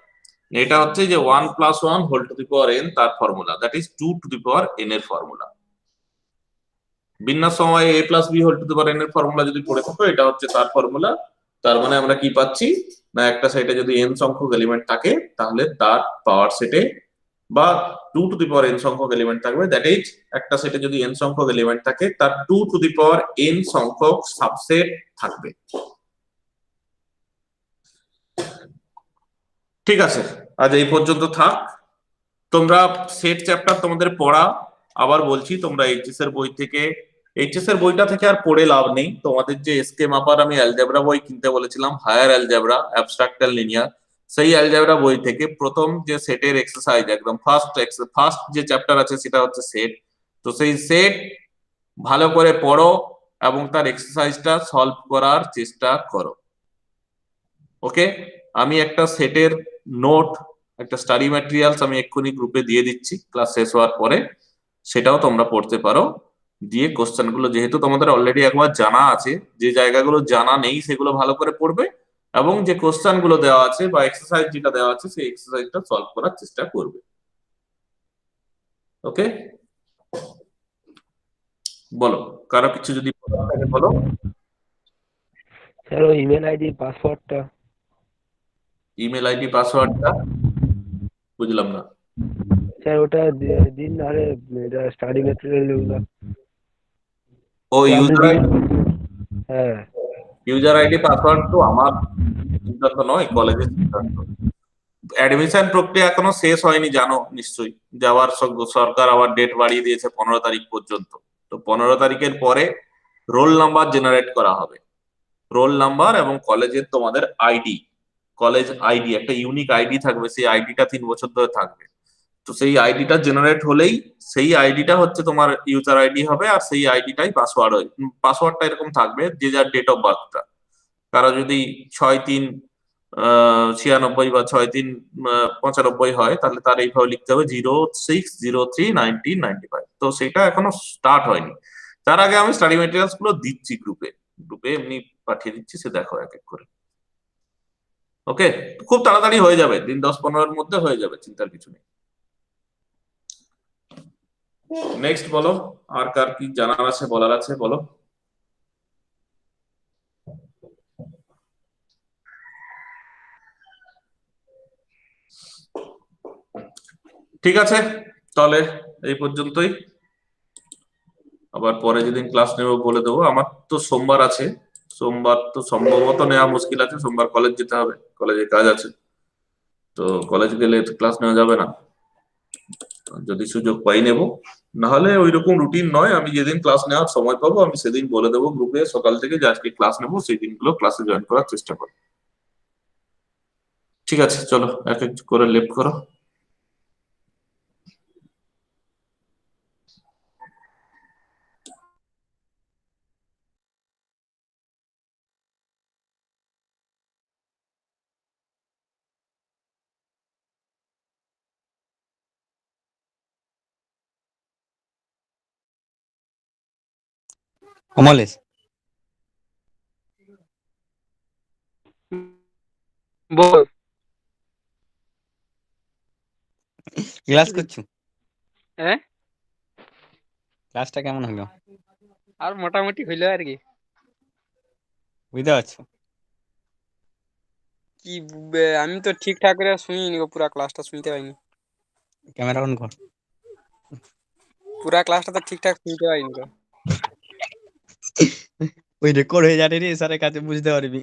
এটা হচ্ছে যে 1 + 1 whole to the power n, তার ফর্মুলা, that is 2 to the power n এর ফর্মুলা। বিন্যাস সময় a + b whole to the power n এর ফর্মুলা যদি পড়ে থাকো, এটা হচ্ছে তার ফর্মুলা। তার মানে আমরা কি পাচ্ছি না একটা সেটে যদি n সংখ্যক এলিমেন্ট থাকে তাহলে তার পাওয়ার সেটে বা 2 টু দি পাওয়ার n সংখ্যক এলিমেন্ট থাকবে, দ্যাট ইজ একটা সেটে যদি n সংখ্যক এলিমেন্ট থাকে তার 2 টু দি পাওয়ার n সংখ্যক সাবসেট থাকবে। ঠিক আছে, আজ এই পর্যন্ত থাক। তোমরা সেট চ্যাপ্টার তোমাদের পড়া, আবার বলছি তোমরা এইচএস এর বই থেকে, এইচএস এর বইটা থেকে আর পড়ে লাভ নেই। তোমাদের যে এসকে মাপার আমি অ্যালজেব্রা বই কিনতে বলেছিলাম, higher algebra, abstract and linear, সেই অ্যালজেব্রা বই থেকে প্রথম যে সেটের এক্সারসাইজ, একদম ফার্স্ট যে চ্যাপ্টার আছে সেটা হচ্ছে সেট। তো সেই সেট ভালো করে পড়ো এবং তার এক্সারসাইজটা সলভ করার চেষ্টা করো। ওকে, আমি একটা সেটের নোট, একটা স্টাডি ম্যাটেরিয়ালস আমি এক্ষুনি গ্রুপে দিয়ে দিচ্ছি ক্লাস শেষ হওয়ার পরে, সেটাও তোমরা পড়তে পারো। দিয়ে কোশ্চেন গুলো যেহেতু তোমাদের অলরেডি একবার জানা আছে, যে জায়গাগুলো জানা নেই সেগুলো ভালো করে পড়বে, এবং যে কোশ্চেন গুলো দেওয়া আছে বা এক্সারসাইজ যেটা দেওয়া আছে সেই এক্সারসাইজটা সলভ করার চেষ্টা করবে। ওকে, বলো, কারো কিছু যদি বলার থাকে বলো। স্যার ওই ইমেল আইডি পাসওয়ার্ডটা ইমেল আইডি পাসওয়ার্ডটা বুঝলাম না। স্যার ওটা দিন নাহলে এটা স্টাডি ম্যাটেরিয়াল ওগুলো ও ইউজার হ্যাঁ ইউজার আইডি পাসওয়ার্ড তো আমার সিদ্ধান্ত নয়, কলেজের সিদ্ধান্ত। অ্যাডমিশন প্রক্রিয়া এখনো শেষ হয়নি জানো নিশ্চয়ই, যাওয়ার সরকার আবার ডেট বাড়িয়ে দিয়েছে 15 তারিখ পর্যন্ত। তো 15 তারিখের পরে রোল নাম্বার জেনারেট করা হবে। রোল নাম্বার এবং কলেজের তোমাদের আইডি, কলেজ আইডি, একটা ইউনিক আইডি থাকবে, সেই আইডিটা 3 বছর ধরে থাকবে। তো সেই আইডিটা জেনারেট হলেই সেই আইডিটা হচ্ছে তোমার ইউজার আইডি হবে, আর সেই আইডিটাই পাসওয়ার্ড হয়। পাসওয়ার্ডটা এরকম থাকবে, যে যার ডেট অফ বার্থটা, কারো যদি 6-3-96 বা 6-3-95 হয়, তাহলে তার এইভাবে লিখতে হবে 0603-1995। তো সেটা এখনো স্টার্ট হয়নি। তার আগে আমি স্টাডি মেটেরিয়ালস গুলো দিচ্ছি গ্রুপে, এমনি পাঠিয়ে দিচ্ছি, সে দেখো এক এক করে। ওকে, খুব তাড়াতাড়ি হয়ে যাবে, দিন 10-15-এর মধ্যে হয়ে যাবে, চিন্তার কিছু নেই। নেক্সট বলো, আর কার কি জানার আছে, বলার আছে, বলো। ঠিক আছে, তাহলে এই পর্যন্তই। আবার পরে যেদিন ক্লাস নেব বলে দেবো। আমার তো সোমবার আছে, সোমবার তো সম্ভবত নেওয়া মুশকিল আছে, সোমবার কলেজ যেতে হবে, কলেজে কাজ আছে। তো কলেজ গেলে ক্লাস নেওয়া যাবে না, যদি সুযোগ পাই নেব, নাহলে ওই রকম রুটিন নয়। আমি যেদিন ক্লাস নেওয়ার সময় পাবো আমি সেদিন বলে দেবো গ্রুপে সকাল থেকে যে আজকে ক্লাস নেবো, সেই দিনগুলো ক্লাসে জয়েন করার চেষ্টা করো। ঠিক আছে, চলো এক এক করে লেফট করো। কমলেশ, বল। ক্লাস করছো? হ্যাঁ, ক্লাসটা কেমন হলো আর মোটামুটি হইলো আর কি। বুঝতে পারছো? কি আমি তো ঠিকঠাক করে শুনিনি গো, পুরা ক্লাসটা শুনতে পাইনি। ক্যামেরা অন কর। পুরা ক্লাসটা তো ঠিকঠাক শুনতে পাইনি গো। ওই রেকর্ড হয়ে যাবে রে, স্যারের কাছে বুঝতে পারবি।